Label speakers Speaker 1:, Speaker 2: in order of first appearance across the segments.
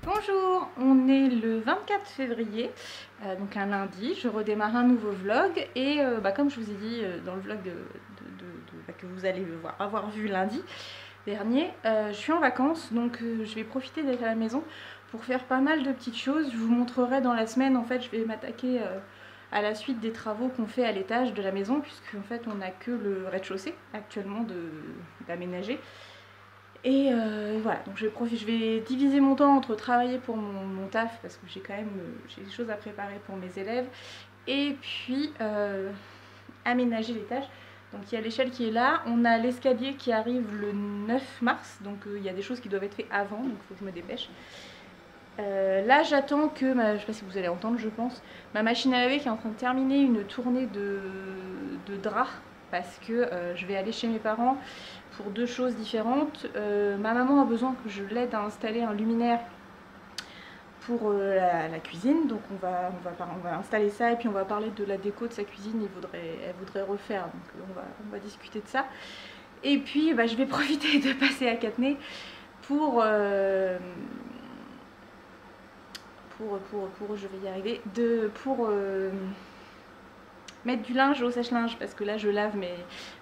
Speaker 1: Bonjour, on est le 24 février, donc un lundi, je redémarre un nouveau vlog et comme je vous ai dit dans le vlog que vous allez avoir vu lundi dernier, je suis en vacances donc je vais profiter d'être à la maison pour faire pas mal de petites choses. Je vous montrerai dans la semaine, en fait je vais m'attaquer à la suite des travaux qu'on fait à l'étage de la maison, puisque en fait on n'a que le rez-de-chaussée actuellement d'aménager. Et voilà, donc je vais diviser mon temps entre travailler pour mon taf, parce que j'ai quand même j'ai des choses à préparer pour mes élèves, et puis aménager l'étage. Donc il y a l'échelle qui est là, on a l'escalier qui arrive le 9 mars, donc il y a des choses qui doivent être faites avant, donc il faut que je me dépêche. Là j'attends que, je sais pas si vous allez entendre, je pense, ma machine à laver qui est en train de terminer une tournée de draps, parce que je vais aller chez mes parents pour deux choses différentes. Ma maman a besoin que je l'aide à installer un luminaire pour la cuisine, donc on va installer ça, et puis on va parler de la déco de sa cuisine. Elle voudrait refaire, donc on va discuter de ça. Et puis je vais profiter de passer à Cattenay pour je vais y arriver, pour mettre du linge au sèche-linge, parce que là je lave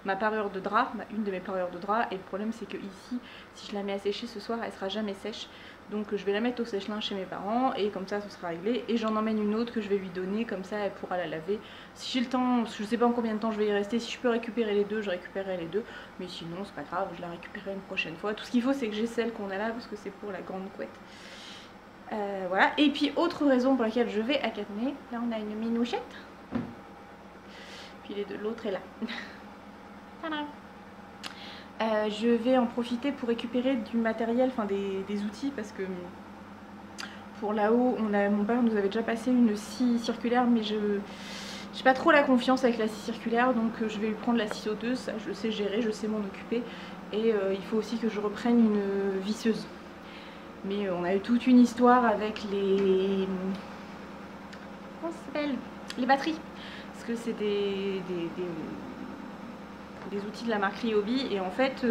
Speaker 1: ma parure de drap, une de mes parures de drap, et le problème c'est que ici, si je la mets à sécher ce soir, elle sera jamais sèche. Donc je vais la mettre au sèche-linge chez mes parents, et comme ça ce sera réglé. Et j'en emmène une autre que je vais lui donner, comme ça elle pourra la laver. Si j'ai le temps, je sais pas en combien de temps je vais y rester, si je peux récupérer les deux, je récupérerai les deux. Mais sinon c'est pas grave, je la récupérerai une prochaine fois. Tout ce qu'il faut c'est que j'ai celle qu'on a là, parce que c'est pour la grande couette. Voilà, et puis autre raison pour laquelle je vais à Cattenay, là on a une minouchette. Puis l'autre est là. Je vais en profiter pour récupérer du matériel, enfin des outils, parce que pour là-haut, mon père nous avait déjà passé une scie circulaire, mais je n'ai pas trop la confiance avec la scie circulaire, donc je vais lui prendre la scie sauteuse, ça je sais gérer, je sais m'en occuper. Et il faut aussi que je reprenne une visseuse. Mais on a eu toute une histoire avec les... Comment ça s'appelle ? Les batteries. Parce que c'est des outils de la marque Ryobi, et en fait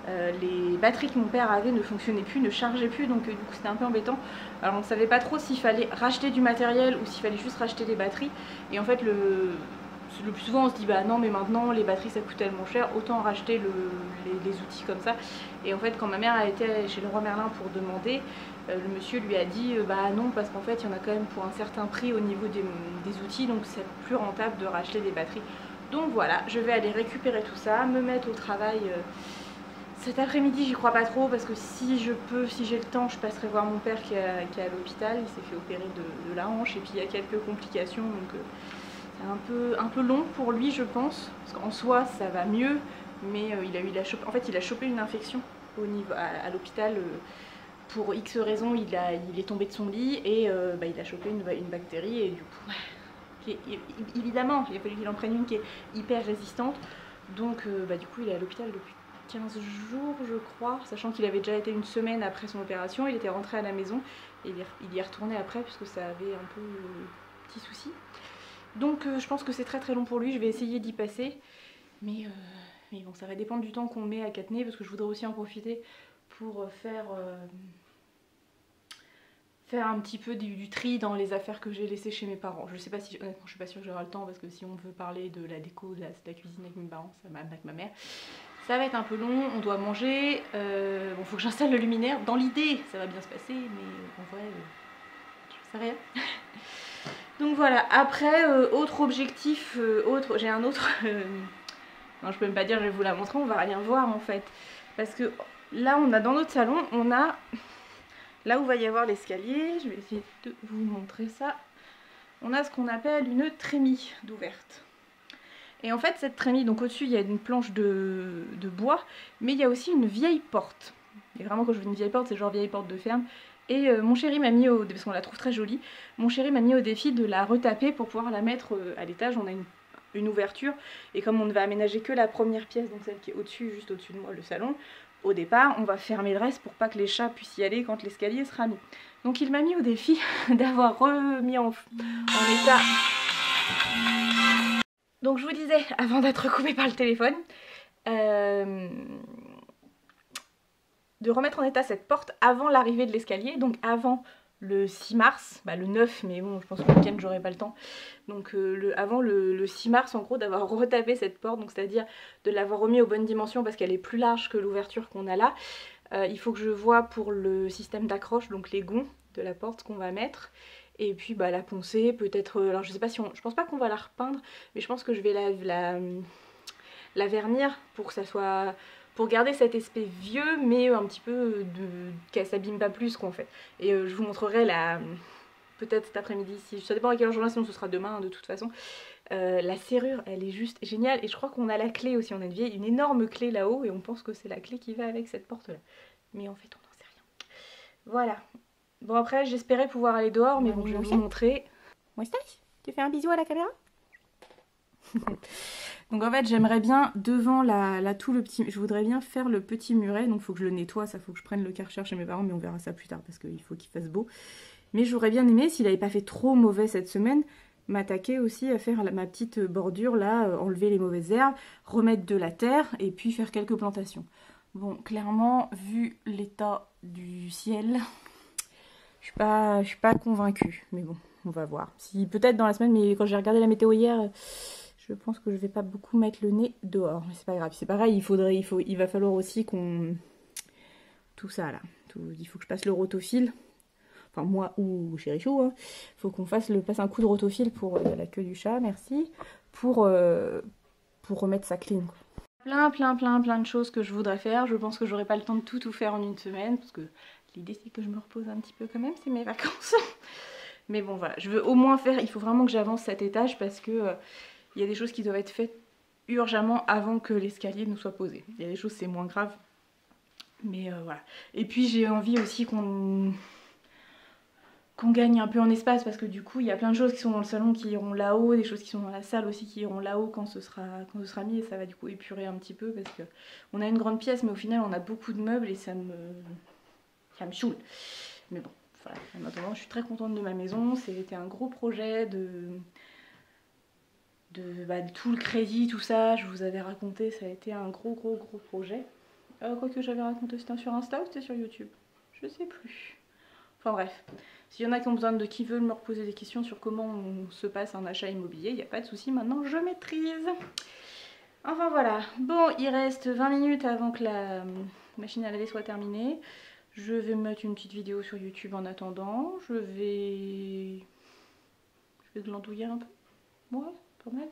Speaker 1: les batteries que mon père avait ne fonctionnaient plus, ne chargeaient plus, donc du coup c'était un peu embêtant. Alors on ne savait pas trop s'il fallait racheter du matériel ou s'il fallait juste racheter des batteries, et en fait le plus souvent on se dit bah non, mais maintenant les batteries ça coûte tellement cher, autant racheter les outils comme ça. Et en fait quand ma mère a été chez Leroy Merlin pour demander, le monsieur lui a dit bah non, parce qu'en fait il y en a quand même pour un certain prix au niveau des outils, donc c'est plus rentable de racheter des batteries. Donc voilà, je vais aller récupérer tout ça, me mettre au travail cet après-midi. J'y crois pas trop, parce que si je peux, si j'ai le temps, je passerai voir mon père qui est à l'hôpital. Il s'est fait opérer de la hanche, et puis il y a quelques complications, donc c'est un peu long pour lui je pense, parce qu'en soi ça va mieux, mais il a chopé une infection à l'hôpital. Pour X raisons, il est tombé de son lit, et il a chopé une bactérie, et du coup évidemment il a fallu qu'il en prenne une qui est hyper résistante. Donc du coup il est à l'hôpital depuis 15 jours je crois, sachant qu'il avait déjà été une semaine après son opération. Il était rentré à la maison et il y est retourné après, puisque ça avait un peu petit souci. Donc je pense que c'est très très long pour lui. Je vais essayer d'y passer, mais bon, ça va dépendre du temps qu'on met à Cattenay, parce que je voudrais aussi en profiter pour faire un petit peu du tri dans les affaires que j'ai laissées chez mes parents. Je sais pas si, honnêtement, je suis pas sûre que j'aurai le temps, parce que si on veut parler de la déco de la cuisine avec mes parents, avec ma mère, ça va être un peu long. On doit manger, bon, faut que j'installe le luminaire. Dans l'idée ça va bien se passer, mais en vrai je sais rien. Donc voilà, après autre objectif, j'ai un autre non, je peux même pas dire, je vais vous la montrer, on va rien voir en fait, parce que là on a dans notre salon, on a là où va y avoir l'escalier, je vais essayer de vous montrer ça. On a ce qu'on appelle une trémie d'ouverte. Et en fait cette trémie, donc au-dessus il y a une planche de bois, mais il y a aussi une vieille porte. Et vraiment quand je dis une vieille porte, c'est genre vieille porte de ferme. Et mon chéri m'a mis parce qu'on la trouve très jolie, mon chéri m'a mis au défi de la retaper pour pouvoir la mettre à l'étage. On a une ouverture, et comme on ne va aménager que la première pièce, donc celle qui est au-dessus, juste au-dessus de moi, le salon, au départ on va fermer le reste pour pas que les chats puissent y aller quand l'escalier sera mis. Donc il m'a mis au défi d'avoir remis en état. Donc je vous disais, avant d'être coupée par le téléphone, de remettre en état cette porte avant l'arrivée de l'escalier, donc avant le 6 mars, bah le 9, mais bon, je pense que le week-end, j'aurai pas le temps. Donc avant le 6 mars, en gros, d'avoir retapé cette porte, donc c'est-à-dire de l'avoir remis aux bonnes dimensions parce qu'elle est plus large que l'ouverture qu'on a là. Il faut que je vois pour le système d'accroche, donc les gonds de la porte qu'on va mettre. Et puis bah, la poncer, peut-être... alors je sais pas si on... Je pense pas qu'on va la repeindre, mais je pense que je vais la vernir pour que ça soit... Pour garder cet aspect vieux, mais un petit peu qu'elle s'abîme pas plus qu'en fait. Et je vous montrerai la... Peut-être cet après-midi, si... ça dépend à quelle journée, sinon ce sera demain de toute façon. La serrure, elle est juste géniale. Et je crois qu'on a la clé aussi, on a une énorme clé là-haut et on pense que c'est la clé qui va avec cette porte-là. Mais en fait, on n'en sait rien. Voilà. Bon après, j'espérais pouvoir aller dehors, mais bon, je vais vous montrer. Moustache, tu fais un bisou à la caméra? Donc en fait, j'aimerais bien, devant tout le petit... Je voudrais bien faire le petit muret, donc il faut que je le nettoie, ça faut que je prenne le Karcher chez mes parents, mais on verra ça plus tard, parce qu'il faut qu'il fasse beau. Mais j'aurais bien aimé, s'il n'avait pas fait trop mauvais cette semaine, m'attaquer aussi à faire ma petite bordure là, enlever les mauvaises herbes, remettre de la terre, et puis faire quelques plantations. Bon, clairement, vu l'état du ciel, je suis pas convaincue, mais bon, on va voir. Si peut-être dans la semaine, mais quand j'ai regardé la météo hier, je pense que je vais pas beaucoup mettre le nez dehors. Mais c'est pas grave, c'est pareil, il va falloir aussi qu'on... Tout ça là, il faut que je passe le rotofil. Enfin moi ou Chérichou, hein. Faut qu'on passe un coup de rotofil pour la queue du chat, merci. Pour remettre ça clean, quoi. Plein de choses que je voudrais faire. Je pense que j'aurai pas le temps de tout faire en une semaine, parce que l'idée c'est que je me repose un petit peu quand même, c'est mes vacances. Mais bon voilà, je veux au moins faire, il faut vraiment que j'avance cet étage parce que il y a des choses qui doivent être faites urgemment avant que l'escalier nous soit posé. Il y a des choses c'est moins grave, mais voilà. Et puis j'ai envie aussi qu'on gagne un peu en espace parce que du coup il y a plein de choses qui sont dans le salon qui iront là-haut, des choses qui sont dans la salle aussi qui iront là-haut quand ce sera mis, et ça va du coup épurer un petit peu parce que on a une grande pièce mais au final on a beaucoup de meubles et ça me saoule. Mais bon, voilà, en attendant je suis très contente de ma maison, c'était un gros projet de tout le crédit, tout ça, je vous avais raconté, ça a été un gros projet. Quoi que j'avais raconté, c'était sur Insta ou c'était sur YouTube? Je sais plus. Enfin bref, s'il y en a qui veulent me reposer des questions sur comment on se passe un achat immobilier, il n'y a pas de souci, maintenant je maîtrise. Enfin voilà, bon, il reste 20 minutes avant que la machine à laver soit terminée. Je vais me mettre une petite vidéo sur YouTube en attendant. Je vais glandouiller un peu. Ouais, pas mal.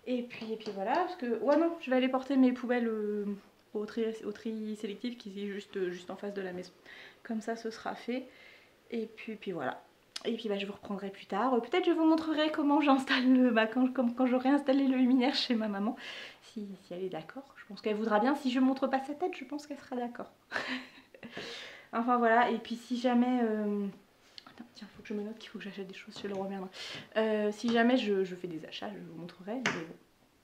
Speaker 1: Et puis voilà, parce que... Ouais non, je vais aller porter mes poubelles au tri sélectif qui est juste en face de la maison. Comme ça, ce sera fait. Et puis voilà. Et puis je vous reprendrai plus tard. Peut-être je vous montrerai comment j'installe quand j'aurai installé le luminaire chez ma maman. Si elle est d'accord. Je pense qu'elle voudra bien. Si je montre pas sa tête, je pense qu'elle sera d'accord. Enfin voilà. Et puis si jamais... Attends, tiens, faut que je me note qu'il faut que j'achète des choses chez Leroy Merlin. Si jamais je fais des achats, je vous montrerai.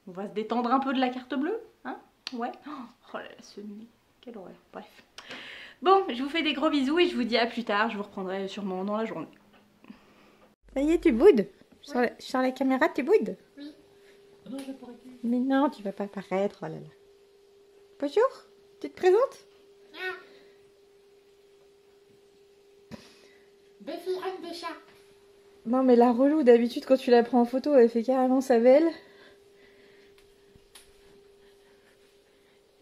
Speaker 1: On va se détendre un peu de la carte bleue. Hein? Ouais. Oh là là, ce nez. Quelle horreur. Bref. Bon, je vous fais des gros bisous et je vous dis à plus tard. Je vous reprendrai sûrement dans la journée. Ça y est, tu boudes? Oui. Sur la caméra, tu boudes? Oui. Non, mais non, tu vas pas apparaître. Oh là là. Bonjour, tu te présentes? Non. Buffy Anne des chats. Non, mais la relou, d'habitude, quand tu la prends en photo, elle fait carrément sa belle.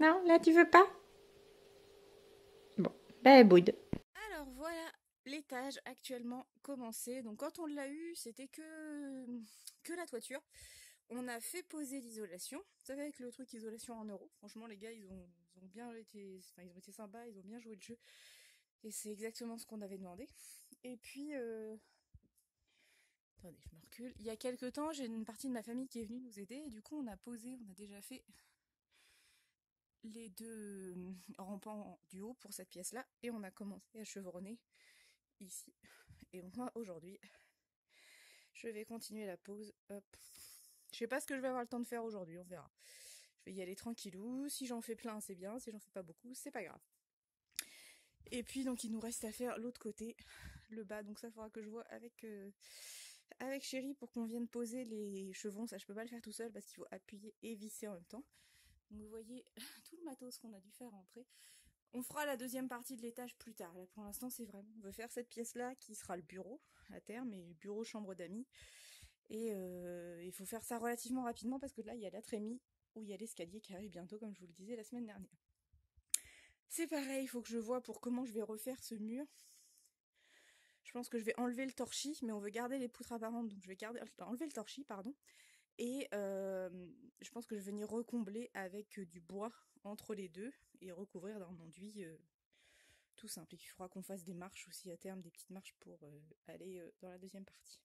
Speaker 1: Non, là, tu veux pas? Bon, bah, elle boude. Alors voilà, l'étage actuellement commencé. Donc quand on l'a eu, c'était que la toiture. On a fait poser l'isolation. Vous savez, avec le truc isolation en euros. Franchement, les gars, ils ont bien été, enfin, ils ont été sympas, ils ont bien joué le jeu. Et c'est exactement ce qu'on avait demandé. Et puis, attendez, je me recule. Il y a quelques temps, j'ai une partie de ma famille qui est venue nous aider. Et du coup, on a déjà fait les deux rampants du haut pour cette pièce-là. Et on a commencé à chevronner ici. Et moi, aujourd'hui, je vais continuer la pause. Hop. Je sais pas ce que je vais avoir le temps de faire aujourd'hui, on verra. Je vais y aller tranquillou. Si j'en fais plein, c'est bien. Si j'en fais pas beaucoup, c'est pas grave. Et puis, donc, il nous reste à faire l'autre côté, le bas. Donc, ça faudra que je vois avec Chéri pour qu'on vienne poser les chevrons. Ça, je peux pas le faire tout seul parce qu'il faut appuyer et visser en même temps. Donc, vous voyez tout le matos qu'on a dû faire rentrer. On fera la deuxième partie de l'étage plus tard. Là, pour l'instant, c'est vraiment... On veut faire cette pièce-là qui sera le bureau à terme et le bureau chambre d'amis. Et il faut faire ça relativement rapidement parce que là, il y a la trémie où il y a l'escalier qui arrive bientôt, comme je vous le disais la semaine dernière. C'est pareil, il faut que je vois pour comment je vais refaire ce mur. Je pense que je vais enlever le torchis, mais on veut garder les poutres apparentes, donc je vais enlever le torchis, pardon. Et je pense que je vais venir recombler avec du bois entre les deux et recouvrir d'un enduit tout simple. Et il faudra qu'on fasse des marches aussi à terme, des petites marches pour aller dans la deuxième partie.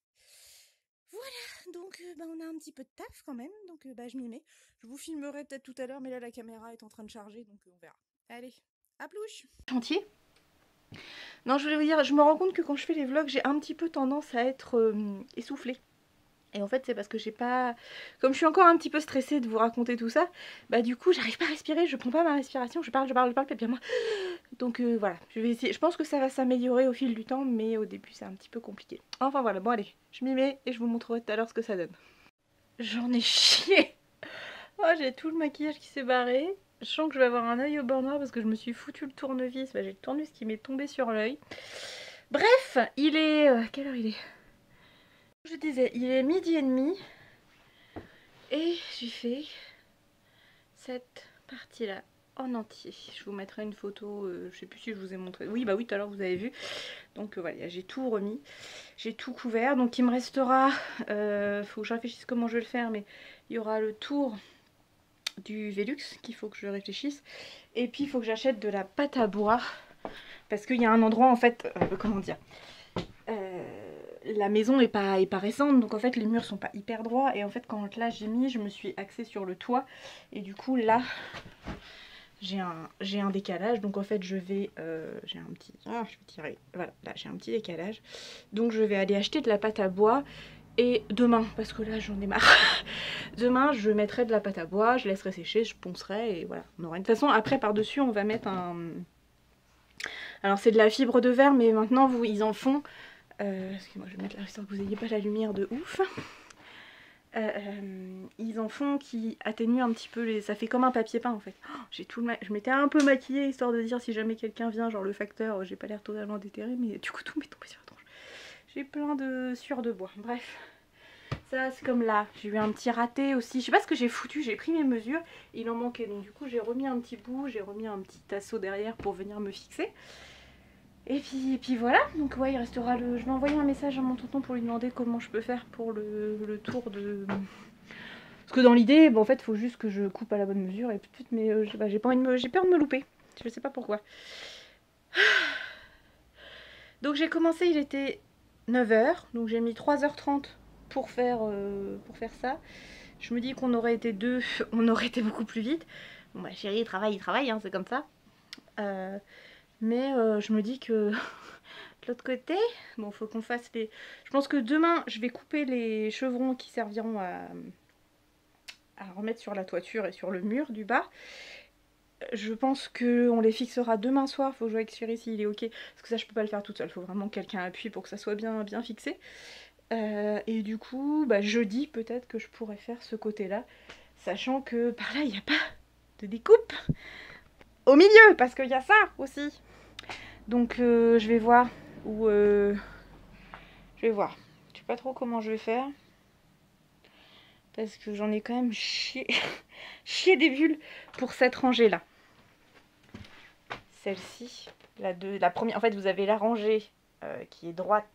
Speaker 1: Voilà, donc on a un petit peu de taf quand même, donc je m'y mets. Je vous filmerai peut-être tout à l'heure, mais là la caméra est en train de charger, donc on verra. Allez, à plus. Chantier. Non, je voulais vous dire, je me rends compte que quand je fais les vlogs, j'ai un petit peu tendance à être essoufflée. Et en fait, c'est parce que j'ai pas... Comme je suis encore un petit peu stressée de vous raconter tout ça, bah du coup, j'arrive pas à respirer, je prends pas ma respiration, je parle, puis bien moi. Donc voilà, je vais essayer. Je pense que ça va s'améliorer au fil du temps, mais au début, c'est un petit peu compliqué. Enfin voilà, bon allez, je m'y mets et je vous montrerai tout à l'heure ce que ça donne. J'en ai chié. Oh, j'ai tout le maquillage qui s'est barré. Je sens que je vais avoir un œil au beurre noir parce que je me suis foutu le tournevis. Bah, j'ai le tournevis qui m'est tombé sur l'œil. Bref, il est... quelle heure il est? Je disais, il est 12h30. Et j'ai fait cette partie-là en entier. Je vous mettrai une photo, je sais plus si je vous ai montré. Oui, bah oui, tout à l'heure vous avez vu. Donc voilà, j'ai tout remis. J'ai tout couvert. Donc il me restera... faut que je réfléchisse comment je vais le faire, mais il y aura le tour du Velux qu'il faut que je réfléchisse. Et puis il faut que j'achète de la pâte à boire. Parce qu'il y a un endroit en fait, comment dire, la maison est pas récente, donc en fait les murs sont pas hyper droits. Et en fait quand là j'ai mis, je me suis axée sur le toit. Et du coup là, j'ai un décalage. Donc en fait je vais, j'ai un petit, je vais tirer, voilà, là j'ai un petit décalage. Donc je vais aller acheter de la pâte à bois. Et demain, parce que là j'en ai marre, demain je mettrai de la pâte à bois, je laisserai sécher, je poncerai et voilà. On aura une... De toute façon après par dessus on va mettre un... Alors c'est de la fibre de verre mais maintenant ils en font... excusez-moi je vais mettre là histoire que vous n'ayez pas la lumière de ouf. Ils en font qui atténuent un petit peu les... Ça fait comme un papier peint en fait. Oh, j'ai tout le je m'étais un peu maquillée histoire de dire si jamais quelqu'un vient, genre le facteur, j'ai pas l'air totalement déterré mais du coup tout m'est tombé sur la tronche. J'ai plein de sueur de bois, bref. Ça c'est comme là, j'ai eu un petit raté aussi, je sais pas ce que j'ai foutu, j'ai pris mes mesures, il en manquait donc du coup j'ai remis un petit bout, j'ai remis un petit tasseau derrière pour venir me fixer. Et puis voilà, donc ouais il restera le... Je vais envoyer un message à mon tonton pour lui demander comment je peux faire pour le tour de... Parce que dans l'idée, bon, en fait il faut juste que je coupe à la bonne mesure et peut-être, mais j'ai pas envie de me... j'ai peur de me louper, je sais pas pourquoi. Donc j'ai commencé, il était 9h, donc j'ai mis 3h30 pour faire ça. Je me dis qu'on aurait été deux, on aurait été beaucoup plus vite. Bon bah chérie, il travaille, hein, c'est comme ça. Mais je me dis que de l'autre côté, bon faut qu'on fasse les... Je pense que demain je vais couper les chevrons qui serviront à remettre sur la toiture et sur le mur du bas. Je pense qu'on les fixera demain soir, faut que je vois avec chérie s'il est ok. Parce que ça je peux pas le faire toute seule, faut vraiment que quelqu'un appuie pour que ça soit bien fixé. Et du coup, bah, jeudi peut-être que je pourrais faire ce côté-là, sachant que par là il n'y a pas de découpe au milieu, parce qu'il y a ça aussi. Donc je vais voir où... je vais voir. Je sais pas trop comment je vais faire. Parce que j'en ai quand même chié, chié des bulles pour cette rangée-là. Celle-ci, la première... En fait, vous avez la rangée qui est droite.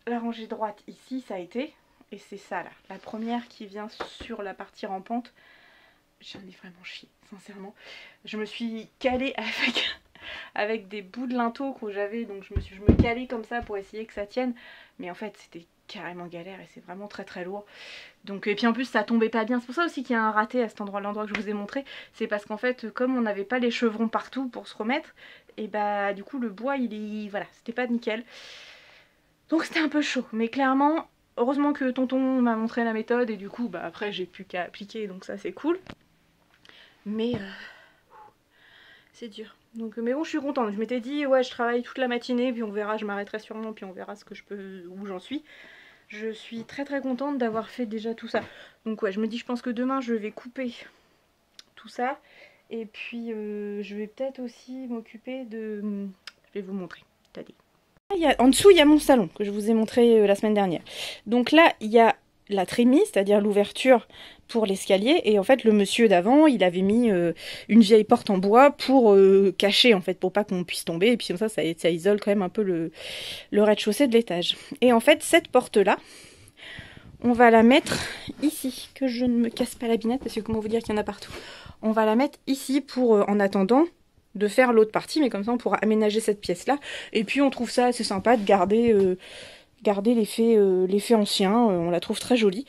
Speaker 1: La rangée droite ici, ça a été. Et c'est ça là, la première qui vient sur la partie rampante. J'en ai vraiment chié, sincèrement. Je me suis calée avec des bouts de linteau que j'avais, donc je me calais comme ça pour essayer que ça tienne. Mais en fait, c'était carrément galère et c'est vraiment très très lourd. Donc, et puis en plus, ça tombait pas bien. C'est pour ça aussi qu'il y a un raté à cet endroit, l'endroit que je vous ai montré. C'est parce qu'en fait, comme on n'avait pas les chevrons partout pour se remettre, et bah du coup, le bois, voilà, c'était pas nickel. Donc c'était un peu chaud, mais clairement, heureusement que tonton m'a montré la méthode et du coup, bah après j'ai plus qu'à appliquer, donc ça c'est cool. Mais c'est dur. Donc, mais bon, je suis contente. Je m'étais dit, ouais, je travaille toute la matinée, puis on verra, je m'arrêterai sûrement, puis on verra ce que je peux, où j'en suis. Je suis très très contente d'avoir fait déjà tout ça. Donc ouais, je me dis, je pense que demain je vais couper tout ça. Et puis je vais peut-être aussi m'occuper de... Je vais vous montrer. Attendez. En dessous, il y a mon salon que je vous ai montré la semaine dernière. Donc là, il y a la trémie, c'est-à-dire l'ouverture pour l'escalier. Et en fait, le monsieur d'avant, il avait mis une vieille porte en bois pour cacher, en fait, pour pas qu'on puisse tomber. Et puis comme ça isole quand même un peu le rez-de-chaussée de l'étage. Et en fait, cette porte-là, on va la mettre ici, que je ne me casse pas la binette, parce que comment vous dire qu'il y en a partout. On va la mettre ici pour, en attendant, de faire l'autre partie, mais comme ça on pourra aménager cette pièce-là. Et puis on trouve ça assez sympa de garder l'effet ancien, on la trouve très jolie.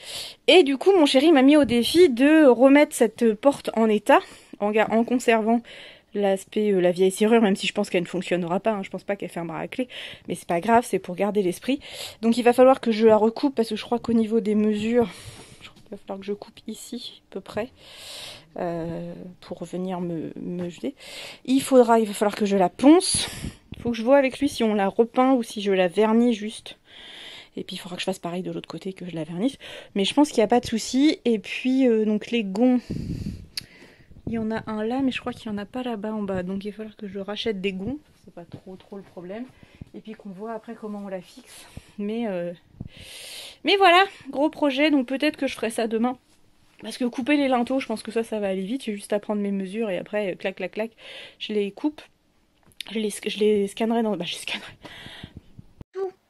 Speaker 1: Et du coup mon chéri m'a mis au défi de remettre cette porte en état, en conservant l'aspect, la vieille serrure, même si je pense qu'elle ne fonctionnera pas, hein, je pense pas qu'elle fermera à clé, mais c'est pas grave, c'est pour garder l'esprit. Donc il va falloir que je la recoupe, parce que je crois qu'au niveau des mesures, il va falloir que je coupe ici, à peu près, pour venir me jeter. Il va falloir que je la ponce, il faut que je vois avec lui si on la repeint ou si je la vernis juste. Et puis il faudra que je fasse pareil de l'autre côté, que je la vernisse. Mais je pense qu'il n'y a pas de souci. Et puis donc les gonds, il y en a un là, mais je crois qu'il n'y en a pas là-bas en bas. Donc il va falloir que je rachète des gonds. C'est pas trop le problème. Et puis qu'on voit après comment on la fixe. Mais voilà, gros projet. Donc peut-être que je ferai ça demain. Parce que couper les linteaux, je pense que ça va aller vite. J'ai juste à prendre mes mesures et après, clac, clac, clac, je les coupe. Je les scannerai dans... Bah, je les scannerai.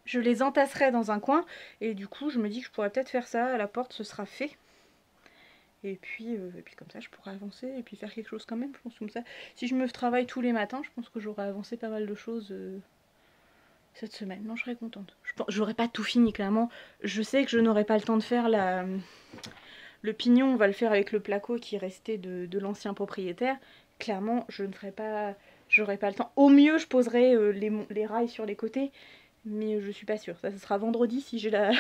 Speaker 1: Je les entasserai dans un coin. Et du coup, je me dis que je pourrais peut-être faire ça. À la porte, ce sera fait. Et puis comme ça, je pourrais avancer et puis faire quelque chose quand même. Je pense comme ça. Si je me travaille tous les matins, je pense que j'aurai avancé pas mal de choses cette semaine. Non, je serais contente. J'aurais pas tout fini, clairement. Je sais que je n'aurai pas le temps de faire le pignon. On va le faire avec le placo qui restait de l'ancien propriétaire. Clairement, je ne ferai pas... J'aurai pas le temps. Au mieux, je poserai les rails sur les côtés. Mais je suis pas sûre. Ça, ce sera vendredi si j'ai la...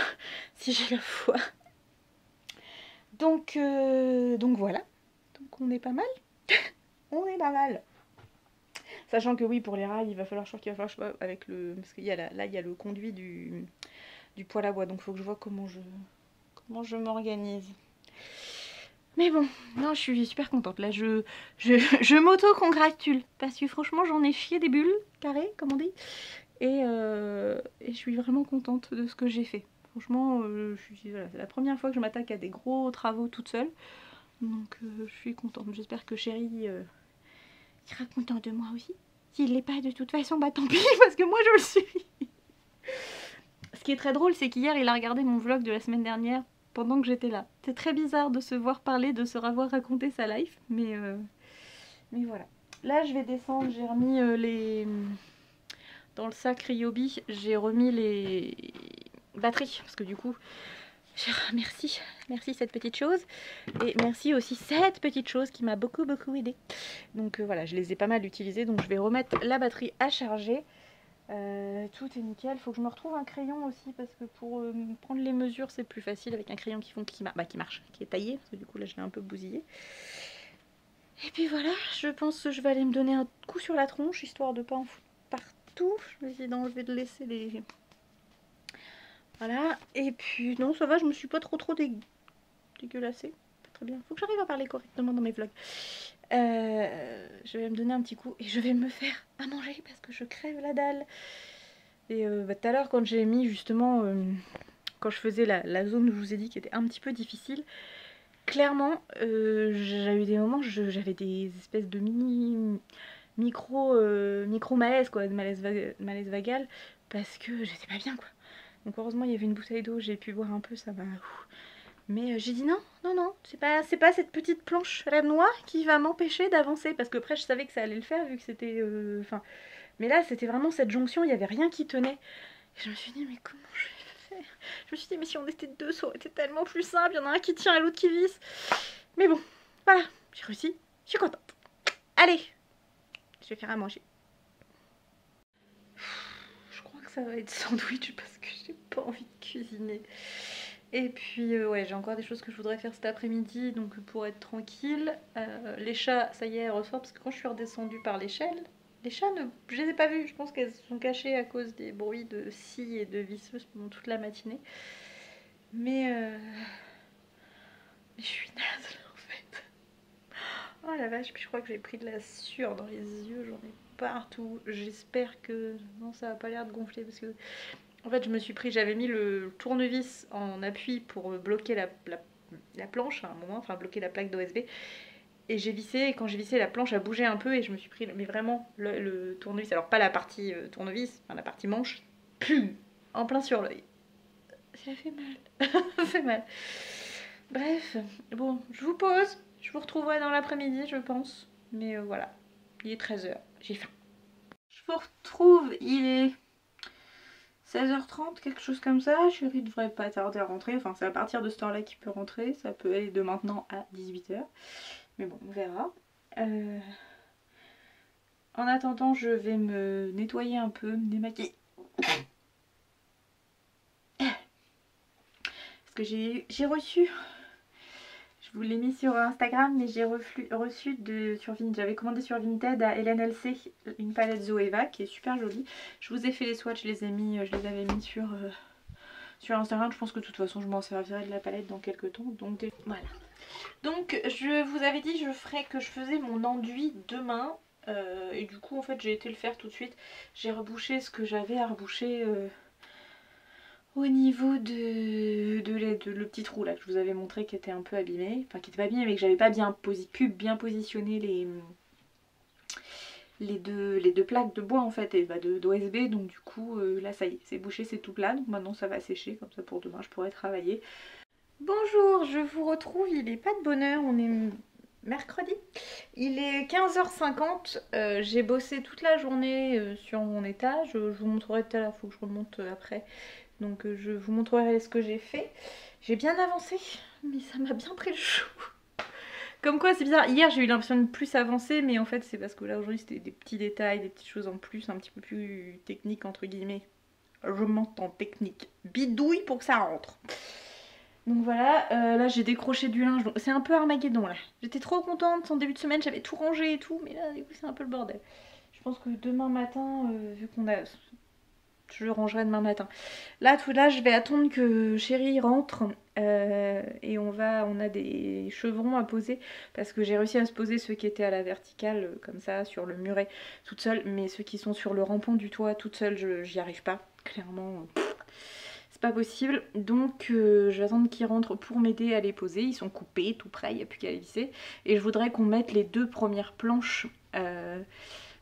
Speaker 1: si j'ai la foi. Donc voilà. Donc on est pas mal. On est pas mal. Sachant que oui, pour les rails, il va falloir, je crois qu'il va falloir, je sais pas, avec le... Parce qu'il y a là, il y a le conduit du poêle à bois. Donc il faut que je vois comment je m'organise. Mais bon, non, je suis super contente. Là, je m'auto-congratule. Parce que franchement, j'en ai chié des bulles carrées, comme on dit. Et je suis vraiment contente de ce que j'ai fait. Franchement, voilà, c'est la première fois que je m'attaque à des gros travaux toute seule. Donc je suis contente. J'espère que chéri sera content de moi aussi. S'il l'est pas de toute façon, bah tant pis, parce que moi je le suis. Ce qui est très drôle, c'est qu'hier il a regardé mon vlog de la semaine dernière pendant que j'étais là. C'est très bizarre de se voir parler, de se revoir raconter sa life, mais voilà. Là je vais descendre, j'ai remis dans le sac Ryobi, j'ai remis les batteries, parce que du coup... Merci cette petite chose. Et merci aussi cette petite chose qui m'a beaucoup aidé. Donc voilà, je les ai pas mal utilisées. Donc je vais remettre la batterie à charger. Tout est nickel. Faut que je me retrouve un crayon aussi, parce que pour prendre les mesures, c'est plus facile avec un crayon qui marche, qui est taillé. Parce que du coup là je l'ai un peu bousillé. Et puis voilà, je pense que je vais aller me donner un coup sur la tronche, histoire de pas en foutre partout. Je vais essayer d'enlever, de laisser les... Voilà, et puis non, ça va, je me suis pas trop dégueulassée. Pas très bien. Faut que j'arrive à parler correctement dans mes vlogs. Je vais me donner un petit coup et je vais me faire à manger parce que je crève la dalle. Et tout à l'heure, quand j'ai mis justement, quand je faisais la zone où je vous ai dit qui était un petit peu difficile, clairement, j'ai eu des moments, j'avais des espèces de micro malaise, quoi, de malaise vagal, parce que j'étais pas bien, quoi. Donc heureusement il y avait une bouteille d'eau, j'ai pu boire un peu, ça m'a... Mais j'ai dit non, c'est pas cette petite planche là noire qui va m'empêcher d'avancer. Parce que après je savais que ça allait le faire vu que c'était... Mais là c'était vraiment cette jonction, il n'y avait rien qui tenait. Et je me suis dit mais comment je vais faire? Je me suis dit mais si on était deux ça aurait été tellement plus simple, il y en a un qui tient et l'autre qui visse. Mais bon, voilà, j'ai réussi, je suis contente. Allez, je vais faire à manger. Je crois que ça va être sandwich parce que j'ai pas envie de cuisiner. Et puis ouais, j'ai encore des choses que je voudrais faire cet après-midi, donc pour être tranquille. Les chats, ça y est, elles ressortent parce que quand je suis redescendue par l'échelle, les chats, je les ai pas vus. Je pense qu'elles se sont cachées à cause des bruits de scie et de visseuse pendant toute la matinée. Mais je suis naze là en fait. Oh la vache, puis je crois que j'ai pris de la sueur dans les yeux, j'en ai partout. J'espère que... Non, ça a pas l'air de gonfler parce que... En fait, j'avais mis le tournevis en appui pour bloquer la planche à un moment, enfin bloquer la plaque d'OSB. Et j'ai vissé, et quand j'ai vissé, la planche a bougé un peu et je me suis pris, mais vraiment, le tournevis, alors pas la partie tournevis, enfin la partie manche, pum, en plein sur l'œil. Ça fait mal, ça fait mal. Bref, bon, je vous pose, je vous retrouverai dans l'après-midi, je pense. Mais voilà, il est 13 h, j'ai faim. Je vous retrouve, il est 16 h 30, quelque chose comme ça. Chérie devrait pas tarder à rentrer, enfin c'est à partir de cette heure-là qu'il peut rentrer, ça peut aller de maintenant à 18 h. Mais bon, on verra. En attendant, je vais me nettoyer un peu, me démaquiller. Parce que j'ai reçu, je vous l'ai mis sur Instagram, mais j'ai reçu j'avais commandé sur Vinted à Hélène LC une palette Zoeva qui est super jolie. Je vous ai fait les swatchs, je les avais mis sur Instagram. Je pense que de toute façon je m'en servirai de la palette dans quelques temps. Donc voilà. Donc je vous avais dit que je faisais mon enduit demain. Et du coup en fait j'ai été le faire tout de suite. J'ai rebouché ce que j'avais à reboucher au niveau de le petit trou là que je vous avais montré qui était un peu abîmé. Enfin qui était pas abîmé mais que j'avais pas pu bien positionner les deux plaques de bois en fait et d'OSB. Donc du coup là ça y est, c'est bouché, c'est tout plat. Donc maintenant ça va sécher, comme ça pour demain je pourrai travailler. Bonjour, je vous retrouve, il est pas de bonne heure, on est mercredi. Il est 15 h 50, j'ai bossé toute la journée sur mon étage. Je vous montrerai tout à l'heure, il faut que je remonte après. Donc je vous montrerai ce que j'ai fait. J'ai bien avancé, mais ça m'a bien pris le chou. Comme quoi c'est bizarre, hier j'ai eu l'impression de plus avancer, mais en fait c'est parce que là aujourd'hui c'était des petits détails, des petites choses en plus, un petit peu plus techniques entre guillemets. Je m'entends technique, bidouille pour que ça rentre. Donc voilà, là j'ai décroché du linge, c'est un peu Armageddon là. J'étais trop contente, en début de semaine j'avais tout rangé et tout, mais là du coup c'est un peu le bordel. Je pense que demain matin, vu qu'on a... Je le rangerai demain matin. Là je vais attendre que chérie rentre et on a des chevrons à poser parce que j'ai réussi à se poser ceux qui étaient à la verticale comme ça sur le muret toute seule, mais ceux qui sont sur le rampon du toit toute seule, j'y arrive pas, clairement. Pas possible, donc je vais attendre qu'ils rentrent pour m'aider à les poser. Ils sont coupés, tout prêts, il n'y a plus qu'à les visser. Et je voudrais qu'on mette les deux premières planches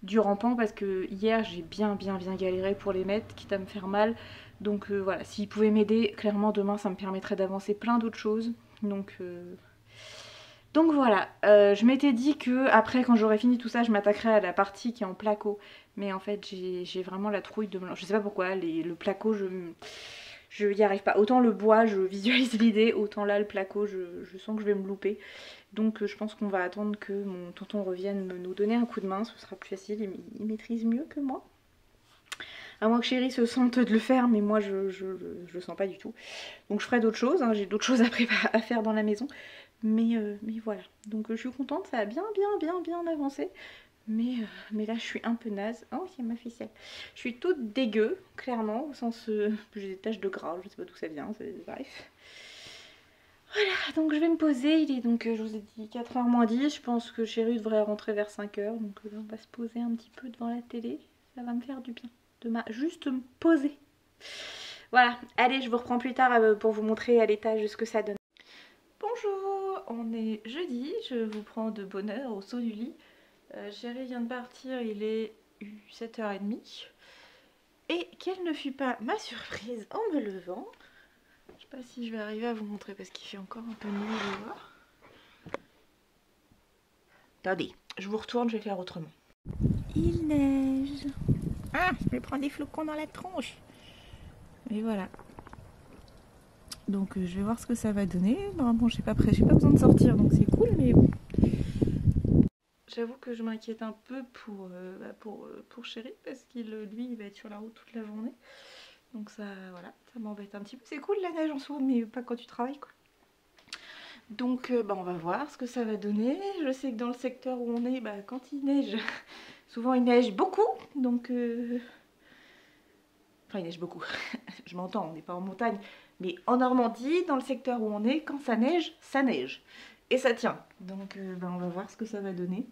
Speaker 1: du rampant parce que hier j'ai bien galéré pour les mettre, quitte à me faire mal. Donc voilà, s'ils pouvaient m'aider, clairement demain ça me permettrait d'avancer plein d'autres choses. Donc voilà, je m'étais dit que après quand j'aurais fini tout ça, je m'attaquerais à la partie qui est en placo. Mais en fait j'ai vraiment la trouille de... Je sais pas pourquoi, le placo je n'y arrive pas. Autant le bois, je visualise l'idée, autant là le placo, je sens que je vais me louper. Donc je pense qu'on va attendre que mon tonton revienne nous donner un coup de main, ce sera plus facile, il maîtrise mieux que moi. À moins que chérie se sente de le faire, mais moi je le sens pas du tout. Donc je ferai d'autres choses, hein, j'ai d'autres choses à faire dans la maison. Mais voilà, donc je suis contente, ça a bien avancé. Mais là je suis un peu naze. Oh c'est ma ficelle. Je suis toute dégueu, clairement, au sens que j'ai des taches de gras, je sais pas d'où ça vient, bref. Voilà, donc je vais me poser, il est donc, je vous ai dit 4 h moins 10, je pense que chérie devrait rentrer vers 5 h, donc là on va se poser un petit peu devant la télé, ça va me faire du bien, juste me poser. Voilà, allez je vous reprends plus tard pour vous montrer à l'étage ce que ça donne. Bonjour, on est jeudi, je vous prends de bonne heure au saut du lit. Chérie vient de partir, il est 7 h 30. Et quelle ne fut pas ma surprise en me levant. Je sais pas si je vais arriver à vous montrer parce qu'il fait encore un peu nuit dehors. Attendez, je vous retourne, je vais faire autrement. Il neige. Ah, je me prends des flocons dans la tronche. Et voilà. Donc je vais voir ce que ça va donner. Bon, j'ai pas besoin de sortir, donc c'est cool, mais bon. J'avoue que je m'inquiète un peu pour chérie parce qu'il lui il va être sur la route toute la journée. Donc ça voilà, ça m'embête un petit peu. C'est cool la neige en soi, mais pas quand tu travailles quoi. Donc on va voir ce que ça va donner. Je sais que dans le secteur où on est, quand il neige, souvent il neige beaucoup. Donc enfin il neige beaucoup, je m'entends, on n'est pas en montagne. Mais en Normandie, dans le secteur où on est, quand ça neige, ça neige. et ça tient. Donc on va voir ce que ça va donner.